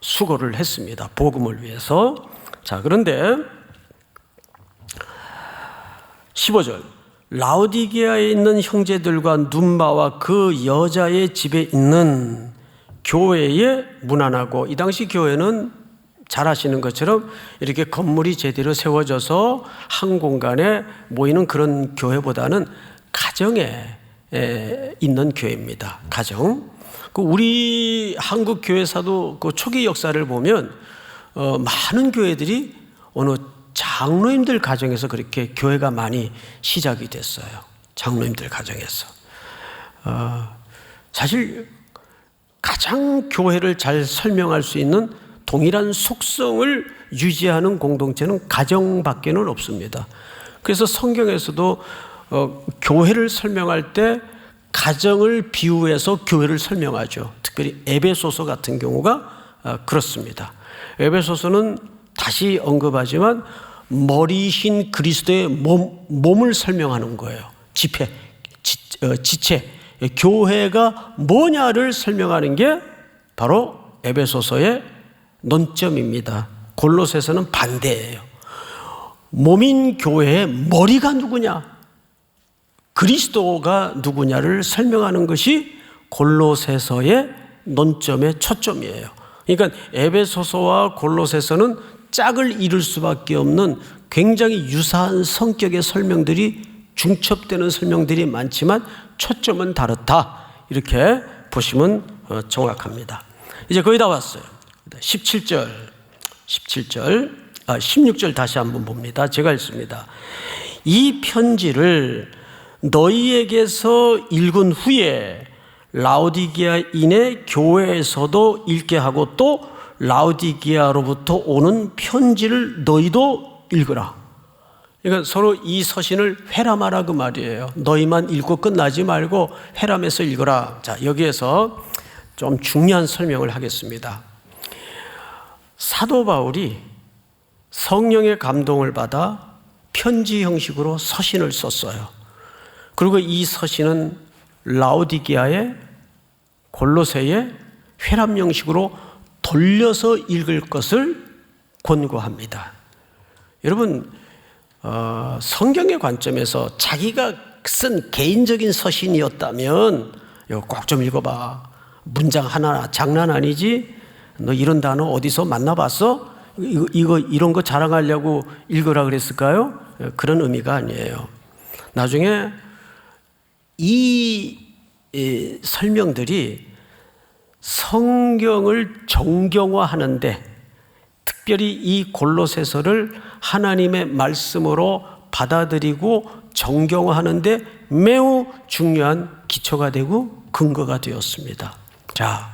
수고를 했습니다. 복음을 위해서. 자, 그런데 15절, 라오디게아에 있는 형제들과 눈마와 그 여자의 집에 있는 교회에 문안하고, 이 당시 교회는 잘 아시는 것처럼 이렇게 건물이 제대로 세워져서 한 공간에 모이는 그런 교회보다는 가정에 있는 교회입니다. 가정. 우리 한국 교회사도 그 초기 역사를 보면 많은 교회들이 어느 장로님들 가정에서 그렇게 교회가 많이 시작이 됐어요. 장로님들 가정에서. 사실 가장 교회를 잘 설명할 수 있는 동일한 속성을 유지하는 공동체는 가정밖에는 없습니다. 그래서 성경에서도 교회를 설명할 때 가정을 비유해서 교회를 설명하죠. 특별히 에베소서 같은 경우가 그렇습니다. 에베소서는 다시 언급하지만 머리이신 그리스도의 몸을 설명하는 거예요. 지체, 교회가 뭐냐를 설명하는 게 바로 에베소서의 논점입니다. 골로새서는 반대예요. 몸인 교회의 머리가 누구냐, 그리스도가 누구냐를 설명하는 것이 골로새서의 논점의 초점이에요. 그러니까 에베소서와 골로새서는 짝을 이룰 수밖에 없는 굉장히 유사한 성격의 설명들이, 중첩되는 설명들이 많지만 초점은 다르다, 이렇게 보시면 정확합니다. 이제 거의 다 왔어요. 16절 다시 한번 봅니다. 제가 읽습니다. 이 편지를 너희에게서 읽은 후에 라오디게아인의 교회에서도 읽게 하고, 또 라오디게아로부터 오는 편지를 너희도 읽으라. 그러니까 서로 이 서신을 회람하라 그 말이에요. 너희만 읽고 끝나지 말고 회람해서 읽어라. 자, 여기에서 좀 중요한 설명을 하겠습니다. 사도 바울이 성령의 감동을 받아 편지 형식으로 서신을 썼어요. 그리고 이 서신은 라오디게아에, 골로새에 회람 형식으로 돌려서 읽을 것을 권고합니다. 여러분, 성경의 관점에서 자기가 쓴 개인적인 서신이었다면 이거 꼭 좀 읽어봐. 문장 하나 장난 아니지? 너 이런 단어 어디서 만나봤어? 이런 거 자랑하려고 읽으라 그랬을까요? 그런 의미가 아니에요. 나중에 이 설명들이 성경을 정경화하는데, 특별히 이 골로새서를 하나님의 말씀으로 받아들이고 정경화하는데 매우 중요한 기초가 되고 근거가 되었습니다. 자,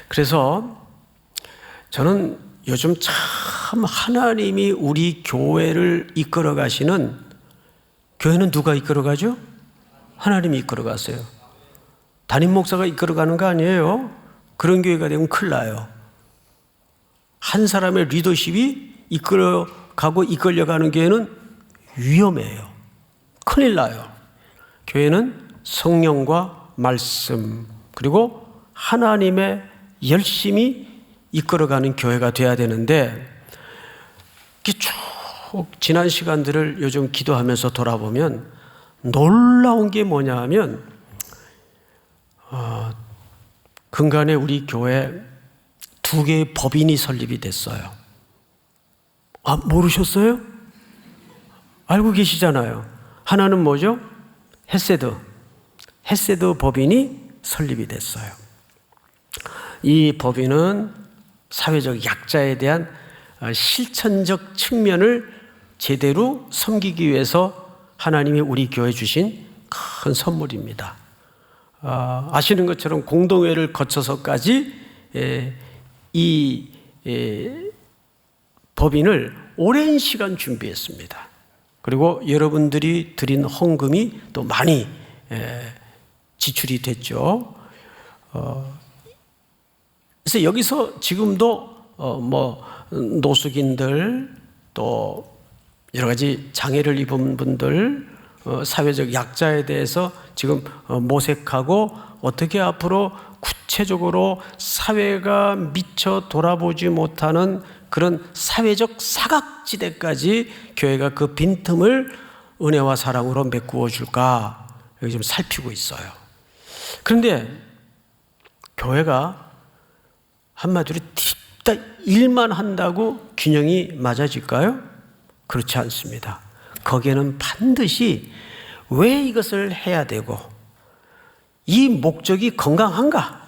그래서 저는 요즘 참 하나님이 우리 교회를 이끌어 가시는, 교회는 누가 이끌어 가죠? 하나님이 이끌어 가세요. 담임 목사가 이끌어 가는 거 아니에요. 그런 교회가 되면 큰일 나요. 한 사람의 리더십이 이끌어 가고 이끌려가는 교회는 위험해요. 큰일 나요. 교회는 성령과 말씀, 그리고 하나님의 열심히 이끌어가는 교회가 돼야 되는데, 쭉 지난 시간들을 요즘 기도하면서 돌아보면 놀라운 게 뭐냐 하면, 근간에 우리 교회 2개의 법인이 설립이 됐어요. 모르셨어요? 알고 계시잖아요. 하나는 뭐죠? 헤세드 법인이 설립이 됐어요. 이 법인은 사회적 약자에 대한 실천적 측면을 제대로 섬기기 위해서 하나님이 우리 교회에 주신 큰 선물입니다. 아시는 것처럼 공동회를 거쳐서까지 이 법인을 오랜 시간 준비했습니다. 그리고 여러분들이 드린 헌금이 또 많이 지출이 됐죠. 그래서 여기서 지금도 노숙인들, 또 여러 가지 장애를 입은 분들, 사회적 약자에 대해서 지금 모색하고 어떻게 앞으로 구체적으로 사회가 미처 돌아보지 못하는 그런 사회적 사각지대까지 교회가 그 빈틈을 은혜와 사랑으로 메꾸어 줄까 여기 좀 살피고 있어요. 그런데 교회가 한마디로 일만 한다고 균형이 맞아질까요? 그렇지 않습니다. 거기에는 반드시 왜 이것을 해야 되고 이 목적이 건강한가?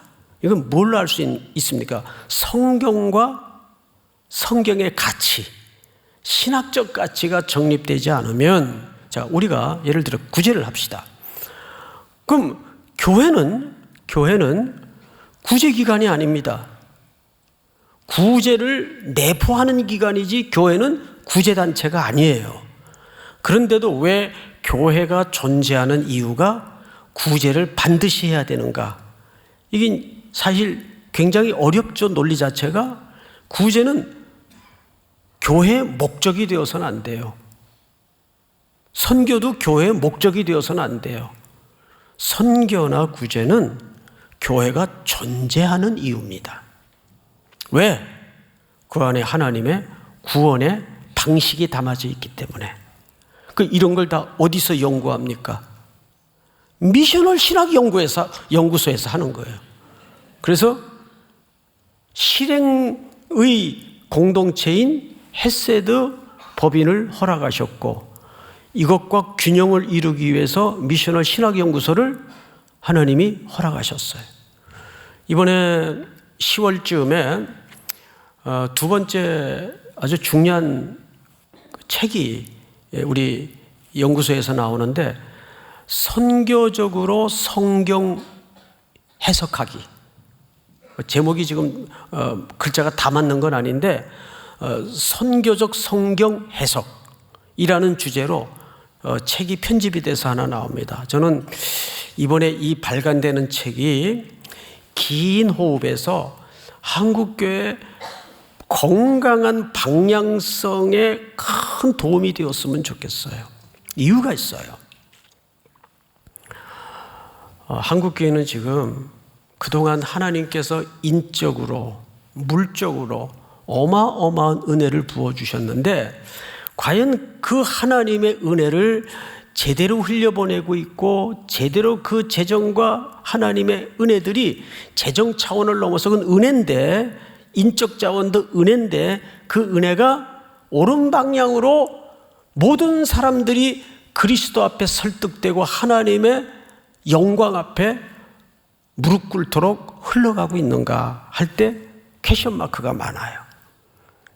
이건 뭘로 알 수 있습니까? 성경과 성경의 가치, 신학적 가치가 정립되지 않으면, 자, 우리가 예를 들어 구제를 합시다. 그럼 교회는 구제기관이 아닙니다. 구제를 내포하는 기관이지 교회는 구제단체가 아니에요. 그런데도 왜 교회가 존재하는 이유가 구제를 반드시 해야 되는가? 이게 사실 굉장히 어렵죠. 논리 자체가. 구제는 교회의 목적이 되어서는 안 돼요. 선교도 교회의 목적이 되어서는 안 돼요. 선교나 구제는 교회가 존재하는 이유입니다. 왜? 그 안에 하나님의 구원의 방식이 담아져 있기 때문에. 이런 걸 다 어디서 연구합니까? 미셔널 신학 연구소에서 하는 거예요. 그래서 실행의 공동체인 헤세드 법인을 허락하셨고, 이것과 균형을 이루기 위해서 미셔널 신학연구소를 하나님이 허락하셨어요. 이번에 10월쯤에 두 번째 아주 중요한 책이 우리 연구소에서 나오는데, 선교적으로 성경 해석하기. 제목이 지금 글자가 다 맞는 건 아닌데, 선교적 성경 해석이라는 주제로 책이 편집이 돼서 하나 나옵니다. 저는 이번에 이 발간되는 책이 긴 호흡에서 한국교회 건강한 방향성에 큰 도움이 되었으면 좋겠어요. 이유가 있어요. 한국교회는 지금 그동안 하나님께서 인적으로, 물적으로 어마어마한 은혜를 부어주셨는데, 과연 그 하나님의 은혜를 제대로 흘려보내고 있고, 제대로 그 재정과 하나님의 은혜들이 재정 차원을 넘어서 그건 은혜인데, 인적 자원도 은혜인데, 그 은혜가 옳은 방향으로 모든 사람들이 그리스도 앞에 설득되고 하나님의 영광 앞에 무릎 꿇도록 흘러가고 있는가 할 때 퀘스천 마크가 많아요.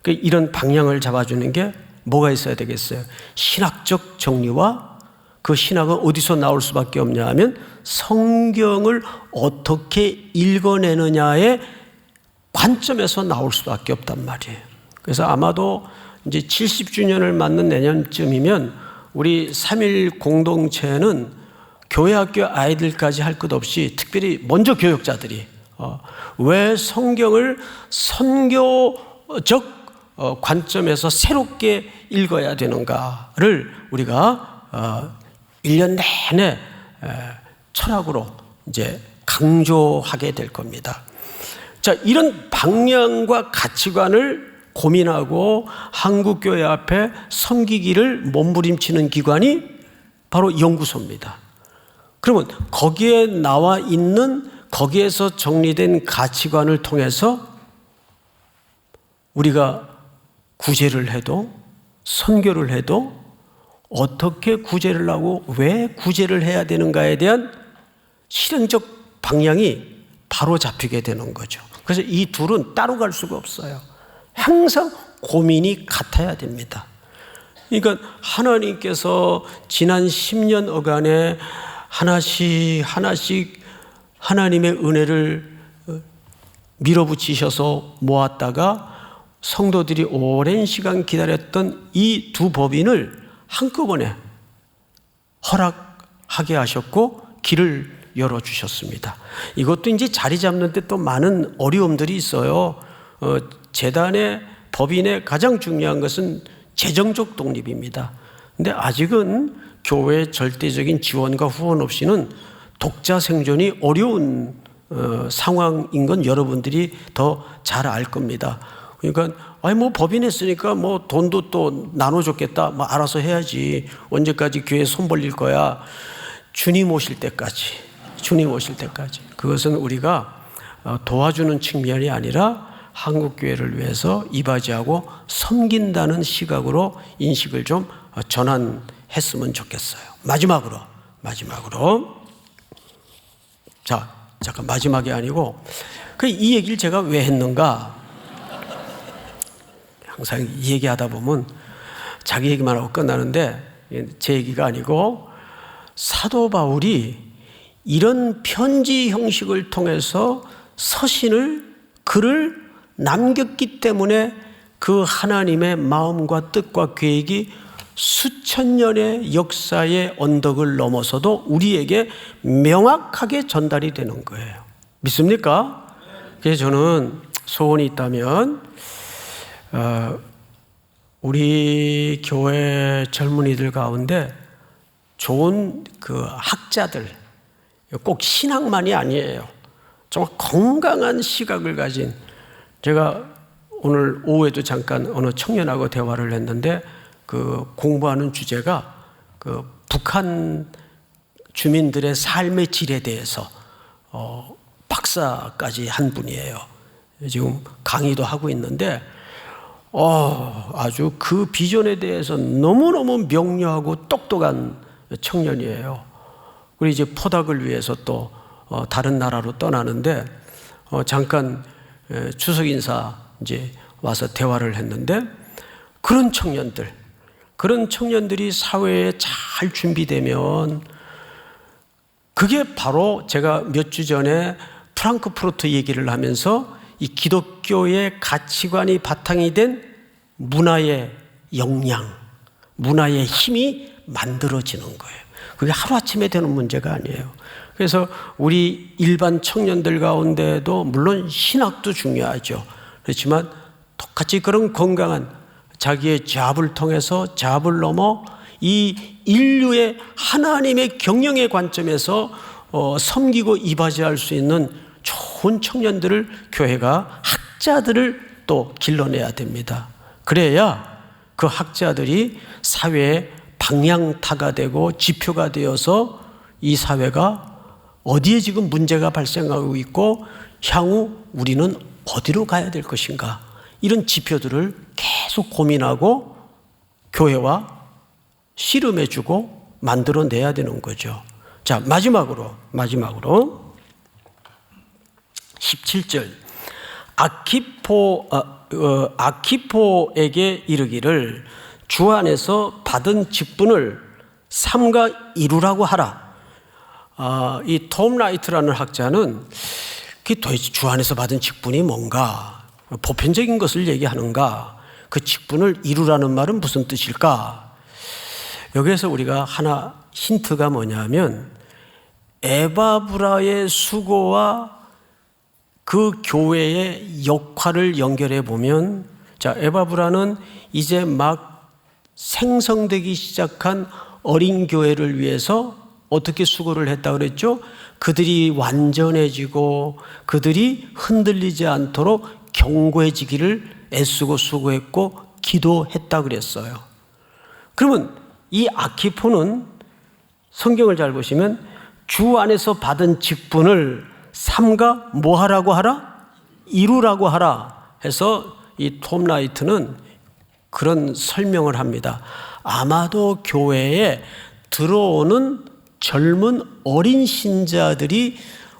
이런 방향을 잡아주는 게 뭐가 있어야 되겠어요? 신학적 정리와 그 신학은 어디서 나올 수밖에 없냐 하면 성경을 어떻게 읽어내느냐의 관점에서 나올 수밖에 없단 말이에요. 그래서 아마도 이제 70주년을 맞는 내년쯤이면 우리 3.1 공동체는 교회 학교 아이들까지 할 것 없이 특별히 먼저 교역자들이 왜 성경을 선교적 관점에서 새롭게 읽어야 되는가를 우리가 1년 내내 철학으로 이제 강조하게 될 겁니다. 자, 이런 방향과 가치관을 고민하고 한국교회 앞에 섬기기를 몸부림치는 기관이 바로 연구소입니다. 그러면 거기에 나와 있는, 거기에서 정리된 가치관을 통해서 우리가 구제를 해도, 선교를 해도 어떻게 구제를 하고 왜 구제를 해야 되는가에 대한 실행적 방향이 바로 잡히게 되는 거죠. 그래서 이 둘은 따로 갈 수가 없어요. 항상 고민이 같아야 됩니다. 그러니까 하나님께서 지난 10년여간에 하나씩 하나님의 은혜를 밀어붙이셔서 모았다가 성도들이 오랜 시간 기다렸던 이 두 법인을 한꺼번에 허락하게 하셨고 길을 열어주셨습니다. 이것도 이제 자리 잡는 데 또 많은 어려움들이 있어요. 재단의 법인의 가장 중요한 것은 재정적 독립입니다. 근데 아직은 교회의 절대적인 지원과 후원 없이는 독자 생존이 어려운 상황인 건 여러분들이 더 잘 알 겁니다. 그러니까 뭐 법인했으니까 뭐 돈도 또 나눠줬겠다. 뭐 알아서 해야지. 언제까지 교회에 손 벌릴 거야. 주님 오실 때까지. 그것은 우리가 도와주는 측면이 아니라 한국교회를 위해서 이바지하고 섬긴다는 시각으로 인식을 좀 전환했으면 좋겠어요. 마지막으로 자, 잠깐 마지막이 아니고 이 얘기를 제가 왜 했는가? 항상 이 얘기하다 보면 자기 얘기만 하고 끝나는데 제 얘기가 아니고 사도 바울이 이런 편지 형식을 통해서 글을 남겼기 때문에 그 하나님의 마음과 뜻과 계획이 수천 년의 역사의 언덕을 넘어서도 우리에게 명확하게 전달이 되는 거예요. 믿습니까? 그래서 저는 소원이 있다면 우리 교회 젊은이들 가운데 좋은 학자들, 꼭 신학만이 아니에요. 정말 건강한 시각을 가진, 제가 오늘 오후에도 잠깐 어느 청년하고 대화를 했는데 공부하는 주제가 북한 주민들의 삶의 질에 대해서 박사까지 한 분이에요. 지금 강의도 하고 있는데 아주 그 비전에 대해서 너무너무 명료하고 똑똑한 청년이에요. 그리고 이제 포닥을 위해서 또 다른 나라로 떠나는데 잠깐 추석 인사 이제 와서 대화를 했는데 그런 청년들이 사회에 잘 준비되면 그게 바로 제가 몇 주 전에 프랑크푸르트 얘기를 하면서 이 기독교의 가치관이 바탕이 된 문화의 역량, 문화의 힘이 만들어지는 거예요. 그게 하루아침에 되는 문제가 아니에요. 그래서 우리 일반 청년들 가운데도 물론 신학도 중요하죠. 그렇지만 똑같이 그런 건강한 자기의 잡을 통해서 잡을 넘어 이 인류의 하나님의 경영의 관점에서 섬기고 이바지할 수 있는 좋은 청년들을 교회가 학자들을 또 길러내야 됩니다. 그래야 그 학자들이 사회의 방향타가 되고 지표가 되어서 이 사회가 어디에 지금 문제가 발생하고 있고 향후 우리는 어디로 가야 될 것인가, 이런 지표들을 계속 고민하고 교회와 씨름해주고 만들어내야 되는 거죠. 자, 마지막으로 17절 아키포에게 이르기를 주 안에서 받은 직분을 삼가 이루라고 하라. 이 톰 라이트라는 학자는 도대체 주 안에서 받은 직분이 뭔가, 보편적인 것을 얘기하는가, 그 직분을 이루라는 말은 무슨 뜻일까? 여기에서 우리가 하나 힌트가 뭐냐면 에바브라의 수고와 그 교회의 역할을 연결해 보면, 자, 에바브라는 이제 막 생성되기 시작한 어린 교회를 위해서 어떻게 수고를 했다고 그랬죠? 그들이 완전해지고 그들이 흔들리지 않도록 견고해지기를 애쓰고 수고했고 기도했다고 그랬어요. 그러면 이 아키포는 성경을 잘 보시면 주 안에서 받은 직분을 삼가 뭐 하라고 하라? 이루라고 하라 해서 이 톰 라이트는 그런 설명을 합니다. 아마도 교회에 들어오는 젊은 어린 신자들이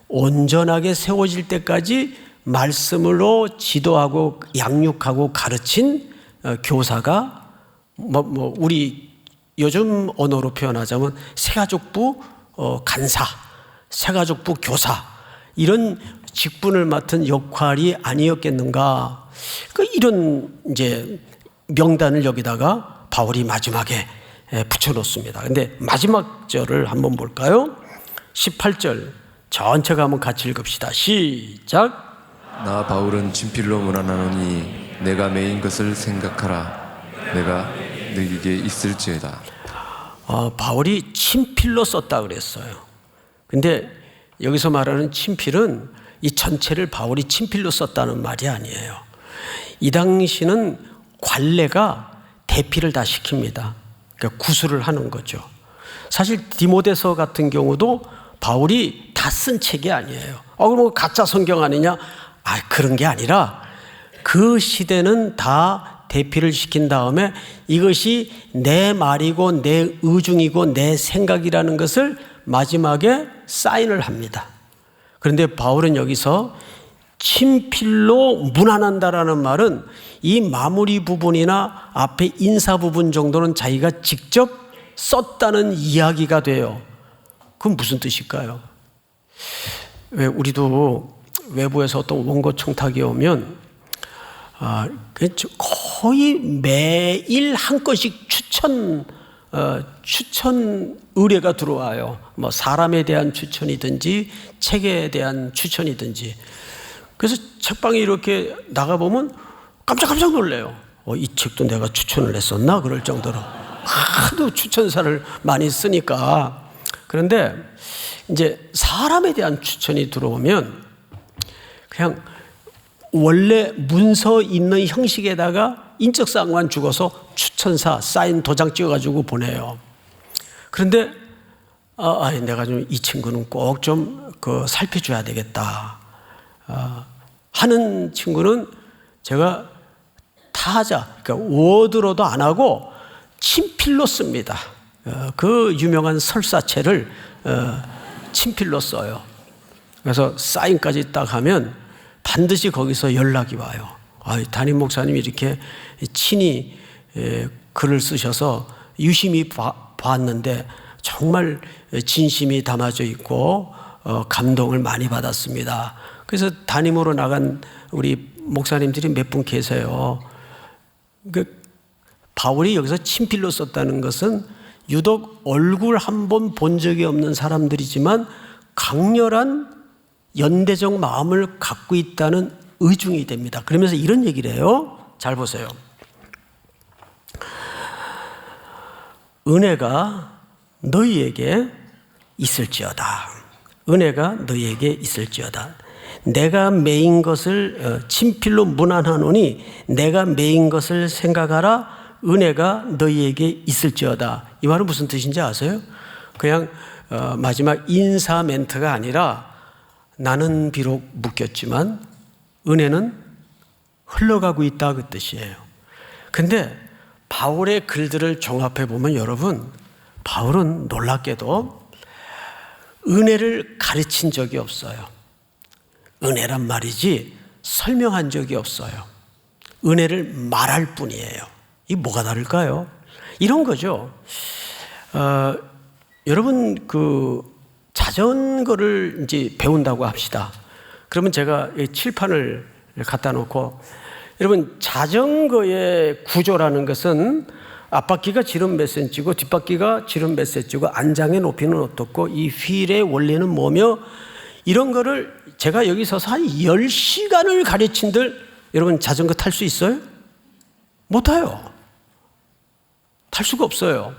온전하게 세워질 때까지 말씀으로 지도하고 양육하고 가르친 교사가 우리 요즘 언어로 표현하자면 새가족부 간사, 새가족부 교사 이런 직분을 맡은 역할이 아니었겠는가. 이런 이제 명단을 여기다가 바울이 마지막에 붙여놓습니다. 근데 마지막 절을 한번 볼까요? 18절 전체가 한번 같이 읽읍시다. 시작. 나 바울은 친필로 문안하노니 내가 매인 것을 생각하라. 내가 너에게 있을지어다. 바울이 친필로 썼다 그랬어요. 근데 여기서 말하는 친필은 이 전체를 바울이 친필로 썼다는 말이 아니에요. 이 당시는 관례가 대피를 다 시킵니다. 그러니까 구술을 하는 거죠. 사실 디모데서 같은 경우도 바울이 다 쓴 책이 아니에요. 그럼 가짜 성경 아니냐? 그런 게 아니라 그 시대는 다 대피를 시킨 다음에 이것이 내 말이고 내 의중이고 내 생각이라는 것을 마지막에 사인을 합니다. 그런데 바울은 여기서 친필로 문안한다라는 말은 이 마무리 부분이나 앞에 인사 부분 정도는 자기가 직접 썼다는 이야기가 돼요. 그건 무슨 뜻일까요? 왜 우리도 외부에서 어떤 원고 청탁이 오면 거의 매일 한 건씩 추천 의뢰가 들어와요. 사람에 대한 추천이든지 책에 대한 추천이든지. 그래서 책방에 이렇게 나가보면 깜짝 놀래요. 이 책도 내가 추천을 했었나? 그럴 정도로 하도 추천사를 많이 쓰니까. 그런데 이제 사람에 대한 추천이 들어오면 그냥 원래 문서 있는 형식에다가 인적사항만 죽어서 추천사 사인 도장 찍어가지고 보내요. 그런데 내가 좀 이 친구는 꼭 좀 살펴줘야 되겠다 하는 친구는 제가 타자, 그러니까 워드로도 안 하고 친필로 씁니다. 그 유명한 설사체를 친필로 써요. 그래서 사인까지 딱 하면 반드시 거기서 연락이 와요. 담임 목사님이 이렇게 친히 글을 쓰셔서 유심히 봤는데 정말 진심이 담아져 있고 감동을 많이 받았습니다. 그래서 담임으로 나간 우리 목사님들이 몇 분 계세요. 바울이 여기서 친필로 썼다는 것은 유독 얼굴 한 번 본 적이 없는 사람들이지만 강렬한 연대적 마음을 갖고 있다는 의중이 됩니다. 그러면서 이런 얘기를 해요. 잘 보세요. 은혜가 너희에게 있을지어다. 은혜가 너희에게 있을지어다. 내가 매인 것을 친필로 문안하노니 내가 매인 것을 생각하라. 은혜가 너희에게 있을지어다. 이 말은 무슨 뜻인지 아세요? 그냥 마지막 인사 멘트가 아니라 나는 비록 묶였지만 은혜는 흘러가고 있다 그 뜻이에요. 근데 바울의 글들을 종합해 보면 여러분, 바울은 놀랍게도 은혜를 가르친 적이 없어요. 은혜란 말이지 설명한 적이 없어요. 은혜를 말할 뿐이에요. 이 뭐가 다를까요? 이런 거죠. 여러분 자전거를 이제 배운다고 합시다. 그러면 제가 칠판을 갖다 놓고 여러분 자전거의 구조라는 것은 앞바퀴가 지름 몇 센치고 뒷바퀴가 지름 몇 센치고 안장의 높이는 어떻고 이 휠의 원리는 뭐며 이런 거를 제가 여기 서서 한 10시간을 가르친들 여러분 자전거 탈 수 있어요? 못 타요. 탈 수가 없어요.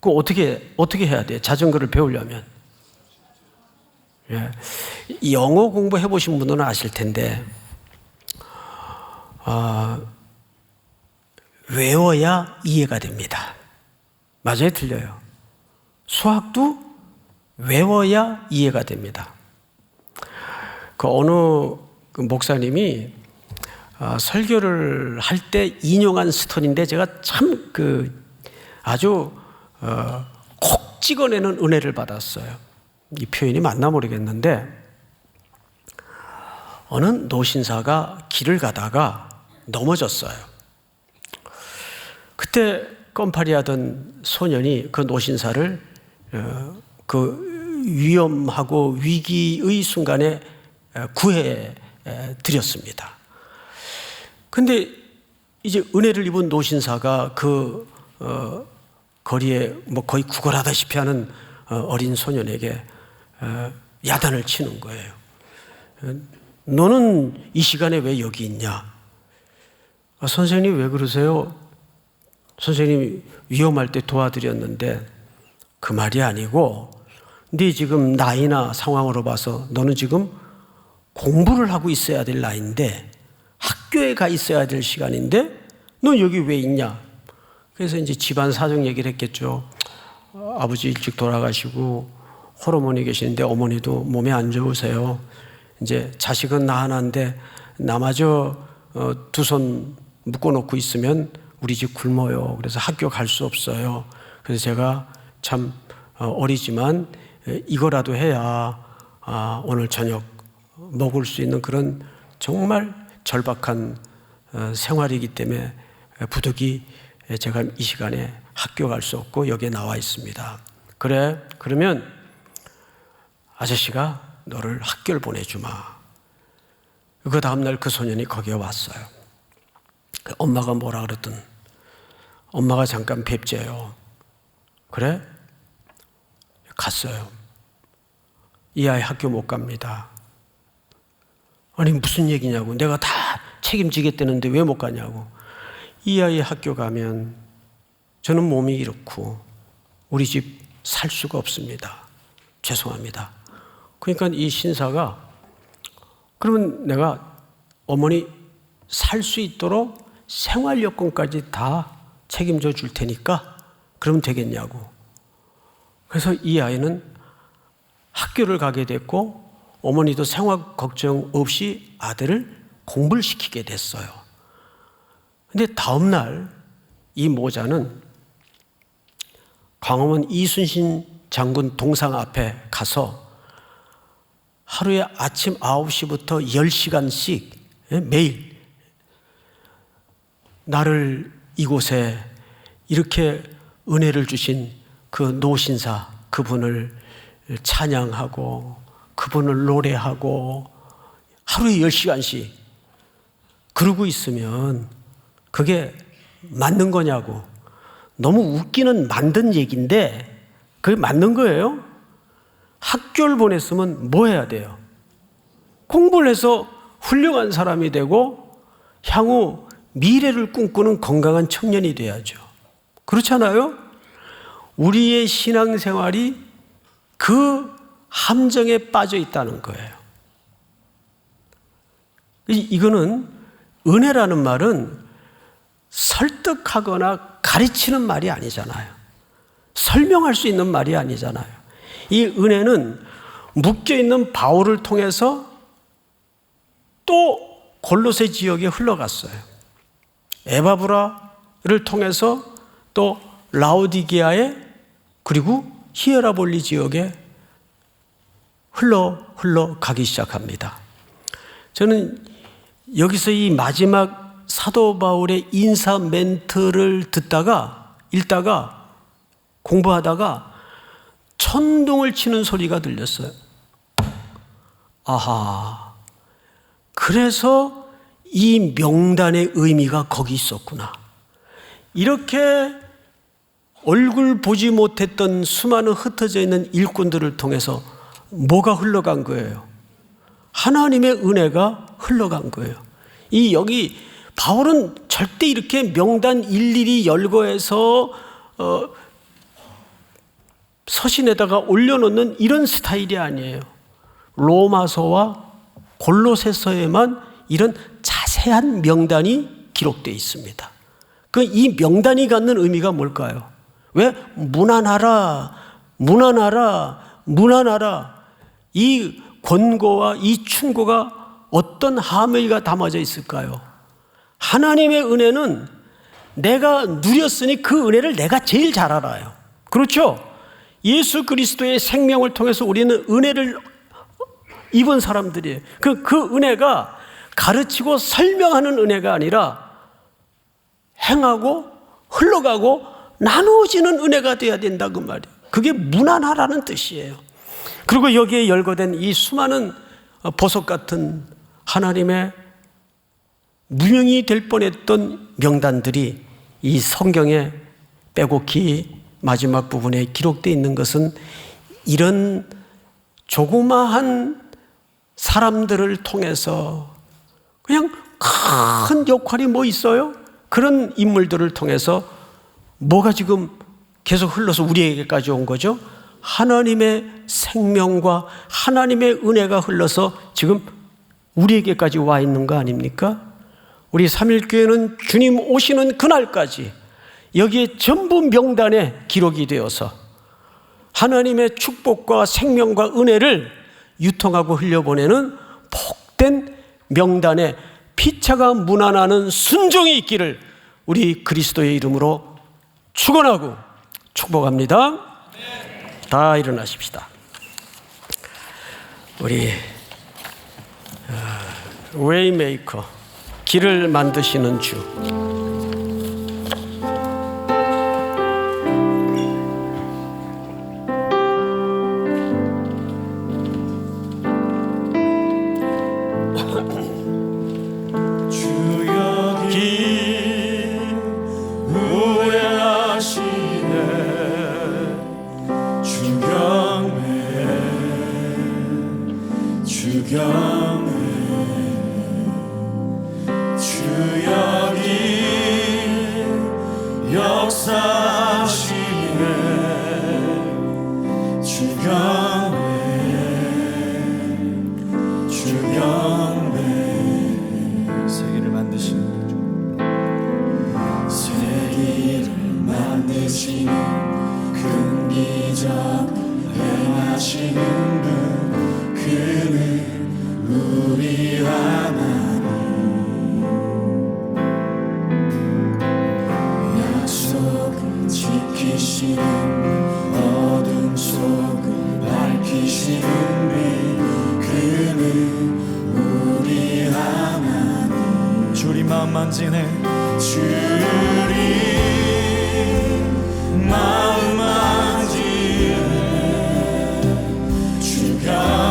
그럼 어떻게 해야 돼요? 자전거를 배우려면. 예. 영어 공부해 보신 분들은 아실 텐데 외워야 이해가 됩니다. 맞아요? 틀려요? 수학도 외워야 이해가 됩니다. 어느 목사님이 설교를 할 때 인용한 스토리인데 제가 참 아주 콕 찍어내는 은혜를 받았어요. 이 표현이 맞나 모르겠는데 어느 노신사가 길을 가다가 넘어졌어요. 그때 껌파리 하던 소년이 그 노신사를 그 위험하고 위기의 순간에 구해 드렸습니다. 근데 이제 은혜를 입은 노신사가 그 거리에 뭐 거의 구걸하다시피 하는 어린 소년에게 야단을 치는 거예요. 너는 이 시간에 왜 여기 있냐? 선생님 왜 그러세요? 선생님이 위험할 때 도와드렸는데 그 말이 아니고 네 지금 나이나 상황으로 봐서 너는 지금 공부를 하고 있어야 될 나이인데 학교에 가 있어야 될 시간인데 너 여기 왜 있냐? 그래서 이제 집안 사정 얘기를 했겠죠. 아버지 일찍 돌아가시고 홀어머니 계시는데 어머니도 몸이 안 좋으세요. 이제 자식은 나 하나인데 나마저 두 손 묶어놓고 있으면 우리 집 굶어요. 그래서 학교 갈 수 없어요. 그래서 제가 참 어리지만 이거라도 해야 오늘 저녁 먹을 수 있는 그런 정말 절박한 생활이기 때문에 부득이 제가 이 시간에 학교 갈 수 없고 여기에 나와 있습니다. 그래, 그러면 아저씨가 너를 학교를 보내주마. 그 다음날 그 소년이 거기에 왔어요. 엄마가 뭐라 그랬든 엄마가 잠깐 뵙재요. 그래? 갔어요. 이 아이 학교 못 갑니다. 아니 무슨 얘기냐고. 내가 다 책임지겠다는데 왜 못 가냐고. 이 아이 학교 가면 저는 몸이 이렇고 우리 집 살 수가 없습니다. 죄송합니다. 그러니까 이 신사가 그러면 내가 어머니 살 수 있도록 생활여건까지 다 책임져 줄 테니까 그러면 되겠냐고. 그래서 이 아이는 학교를 가게 됐고 어머니도 생활 걱정 없이 아들을 공부를 시키게 됐어요. 근데 다음 날 이 모자는 광화문 이순신 장군 동상 앞에 가서 하루에 아침 9시부터 10시간씩 매일 나를 이곳에 이렇게 은혜를 주신 그 노신사 그분을 찬양하고 그분을 노래하고 하루에 10시간씩 그러고 있으면 그게 맞는 거냐고. 너무 웃기는 만든 얘기인데 그게 맞는 거예요? 학교를 보냈으면 뭐 해야 돼요? 공부를 해서 훌륭한 사람이 되고 향후 미래를 꿈꾸는 건강한 청년이 돼야죠. 그렇잖아요? 우리의 신앙생활이 그 함정에 빠져 있다는 거예요. 이거는 은혜라는 말은 설득하거나 가르치는 말이 아니잖아요. 설명할 수 있는 말이 아니잖아요. 이 은혜는 묶여있는 바울을 통해서 또 골로새 지역에 흘러갔어요. 에바브라를 통해서 또 라오디게아에 그리고 히에라볼리 지역에 흘러가기 시작합니다. 저는 여기서 이 마지막 사도 바울의 인사 멘트를 읽다가 공부하다가 천둥을 치는 소리가 들렸어요. 아하, 그래서 이 명단의 의미가 거기 있었구나. 이렇게 얼굴 보지 못했던 수많은 흩어져 있는 일꾼들을 통해서 뭐가 흘러간 거예요? 하나님의 은혜가 흘러간 거예요. 여기 바울은 절대 이렇게 명단 일일이 열거해서 서신에다가 올려놓는 이런 스타일이 아니에요. 로마서와 골로새서에만 이런 자세한 명단이 기록되어 있습니다. 이 명단이 갖는 의미가 뭘까요? 왜 문안하라, 문안하라, 문안하라. 이 권고와 이 충고가 어떤 함의가 담아져 있을까요? 하나님의 은혜는 내가 누렸으니 그 은혜를 내가 제일 잘 알아요. 그렇죠? 예수 그리스도의 생명을 통해서 우리는 은혜를 입은 사람들이에요. 그 은혜가 가르치고 설명하는 은혜가 아니라 행하고 흘러가고 나누어지는 은혜가 돼야 된다 그 말이에요. 그게 무난하라는 뜻이에요. 그리고 여기에 열거된 이 수많은 보석 같은 하나님의 무명이 될 뻔했던 명단들이 이 성경에 빼곡히 마지막 부분에 기록되어 있는 것은 이런 조그마한 사람들을 통해서 그냥 큰 역할이 뭐 있어요? 그런 인물들을 통해서 뭐가 지금 계속 흘러서 우리에게까지 온 거죠? 하나님의 생명과 하나님의 은혜가 흘러서 지금 우리에게까지 와 있는 거 아닙니까? 우리 삼일교회는 주님 오시는 그날까지 여기에 전부 명단에 기록이 되어서 하나님의 축복과 생명과 은혜를 유통하고 흘려보내는 복된 명단에 피차가 묻어나는 순종이 있기를 우리 그리스도의 이름으로 축원하고 축복합니다. 다 일어나십시다. 우리 웨이메이커, 길을 만드시는 주, 주리 마음 만지네. 주리 마음 만지네. 주가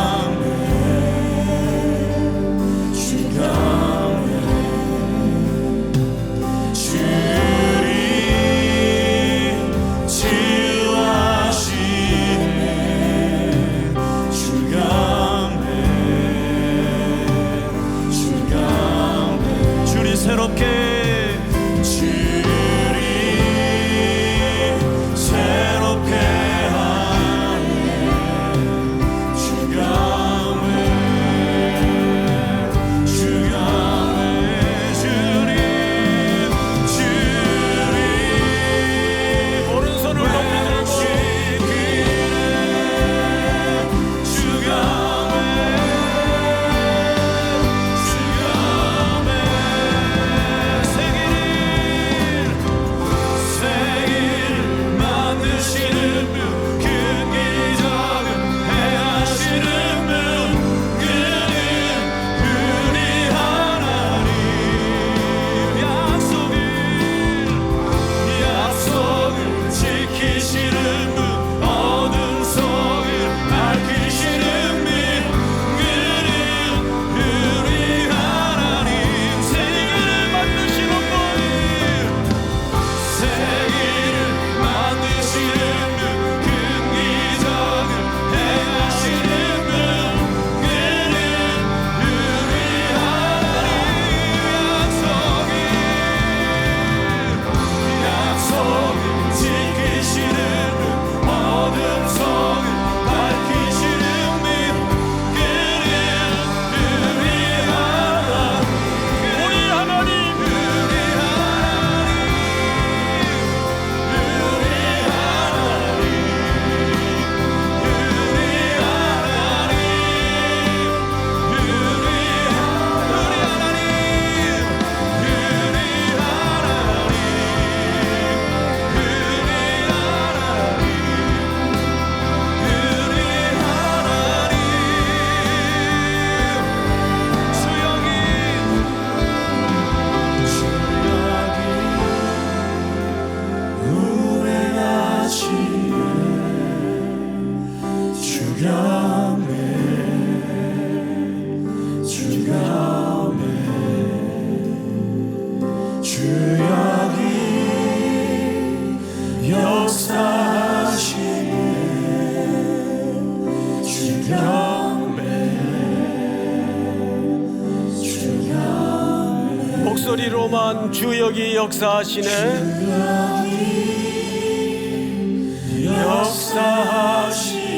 새롭게 주리 어마어마한 주역이 역사하시네. 역사하시네.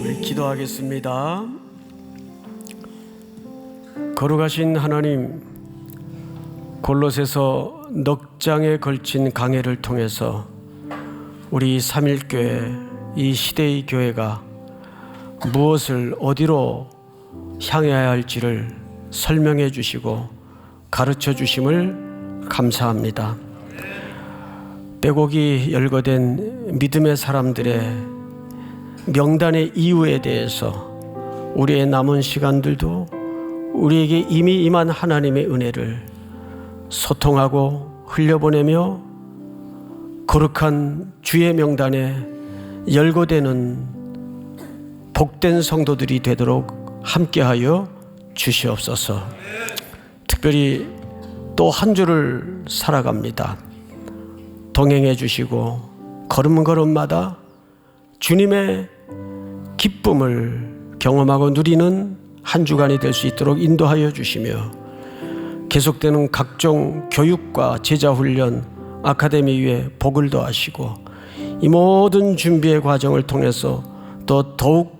우리 기도하겠습니다. 거룩하신 하나님, 골로새서 넉 장에 걸친 강해를 통해서 우리 삼일교회, 이 시대의 교회가 무엇을 어디로 향해야 할지를 설명해 주시고 가르쳐 주심을 감사합니다. 빼곡히 열거된 믿음의 사람들의 명단의 이유에 대해서 우리의 남은 시간들도 우리에게 이미 임한 하나님의 은혜를 소통하고 흘려보내며 거룩한 주의 명단에 열거되는 복된 성도들이 되도록 함께하여 주시옵소서. 특별히 또 한 주를 살아갑니다. 동행해 주시고 걸음걸음마다 주님의 기쁨을 경험하고 누리는 한 주간이 될 수 있도록 인도하여 주시며 계속되는 각종 교육과 제자훈련, 아카데미 위에 복을 더하시고 이 모든 준비의 과정을 통해서 또 더욱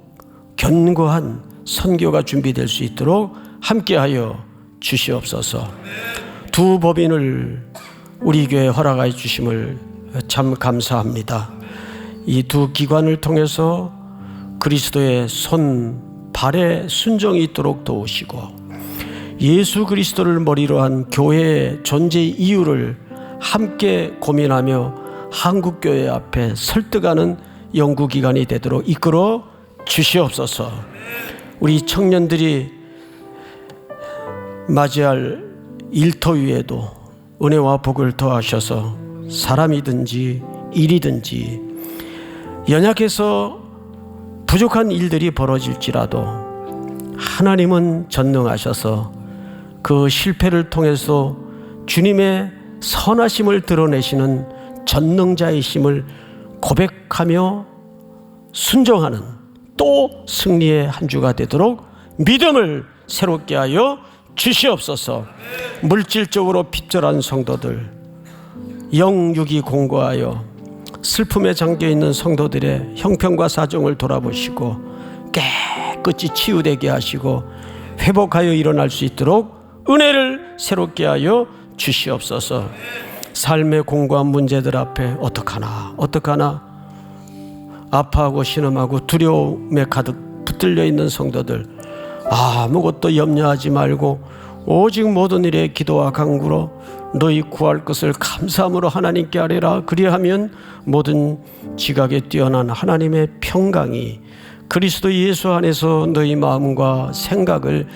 견고한 선교가 준비될 수 있도록 함께하여 주시옵소서. 두 법인을 우리 교회에 허락하여 주심을 참 감사합니다. 이 두 기관을 통해서 그리스도의 손, 발에 순종이 있도록 도우시고 예수 그리스도를 머리로 한 교회의 존재의 이유를 함께 고민하며 한국교회 앞에 설득하는 연구기관이 되도록 이끌어 주시옵소서. 우리 청년들이 맞이할 일터 위에도 은혜와 복을 더하셔서 사람이든지 일이든지 연약해서 부족한 일들이 벌어질지라도 하나님은 전능하셔서 그 실패를 통해서 주님의 선하심을 드러내시는 전능자이심을 고백하며 순종하는 또 승리의 한 주가 되도록 믿음을 새롭게 하여 주시옵소서. 물질적으로 핍절한 성도들, 영육이 공고하여 슬픔에 잠겨있는 성도들의 형편과 사정을 돌아보시고 깨끗이 치유되게 하시고 회복하여 일어날 수 있도록 은혜를 새롭게 하여 주시옵소서. 삶의 공고한 문제들 앞에 어떡하나 아파하고 신음하고 두려움에 가득 붙들려 있는 성도들, 아무것도 염려하지 말고 오직 모든 일에 기도와 간구로 너희 구할 것을 감사함으로 하나님께 아뢰라. 그리하면 모든 지각에 뛰어난 하나님의 평강이 그리스도 예수 안에서 너희 마음과 생각을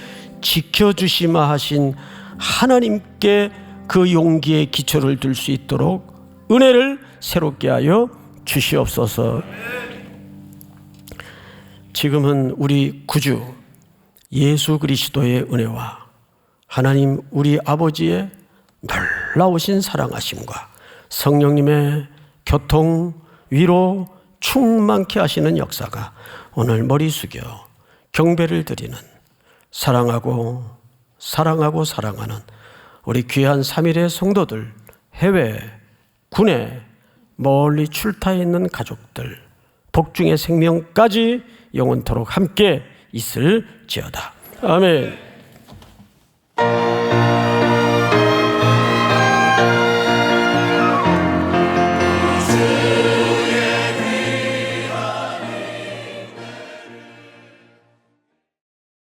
지켜주시마 하신 하나님께 그 용기의 기초를 둘 수 있도록 은혜를 새롭게 하여 주시옵소서. 지금은 우리 구주 예수 그리스도의 은혜와 하나님 우리 아버지의 놀라우신 사랑하심과 성령님의 교통, 위로 충만케 하시는 역사가 오늘 머리 숙여 경배를 드리는 사랑하고 사랑하는 우리 귀한 3일의 성도들, 해외, 군에 멀리 출타해 있는 가족들, 복중의 생명까지 영원토록 함께 있을지어다. 아멘.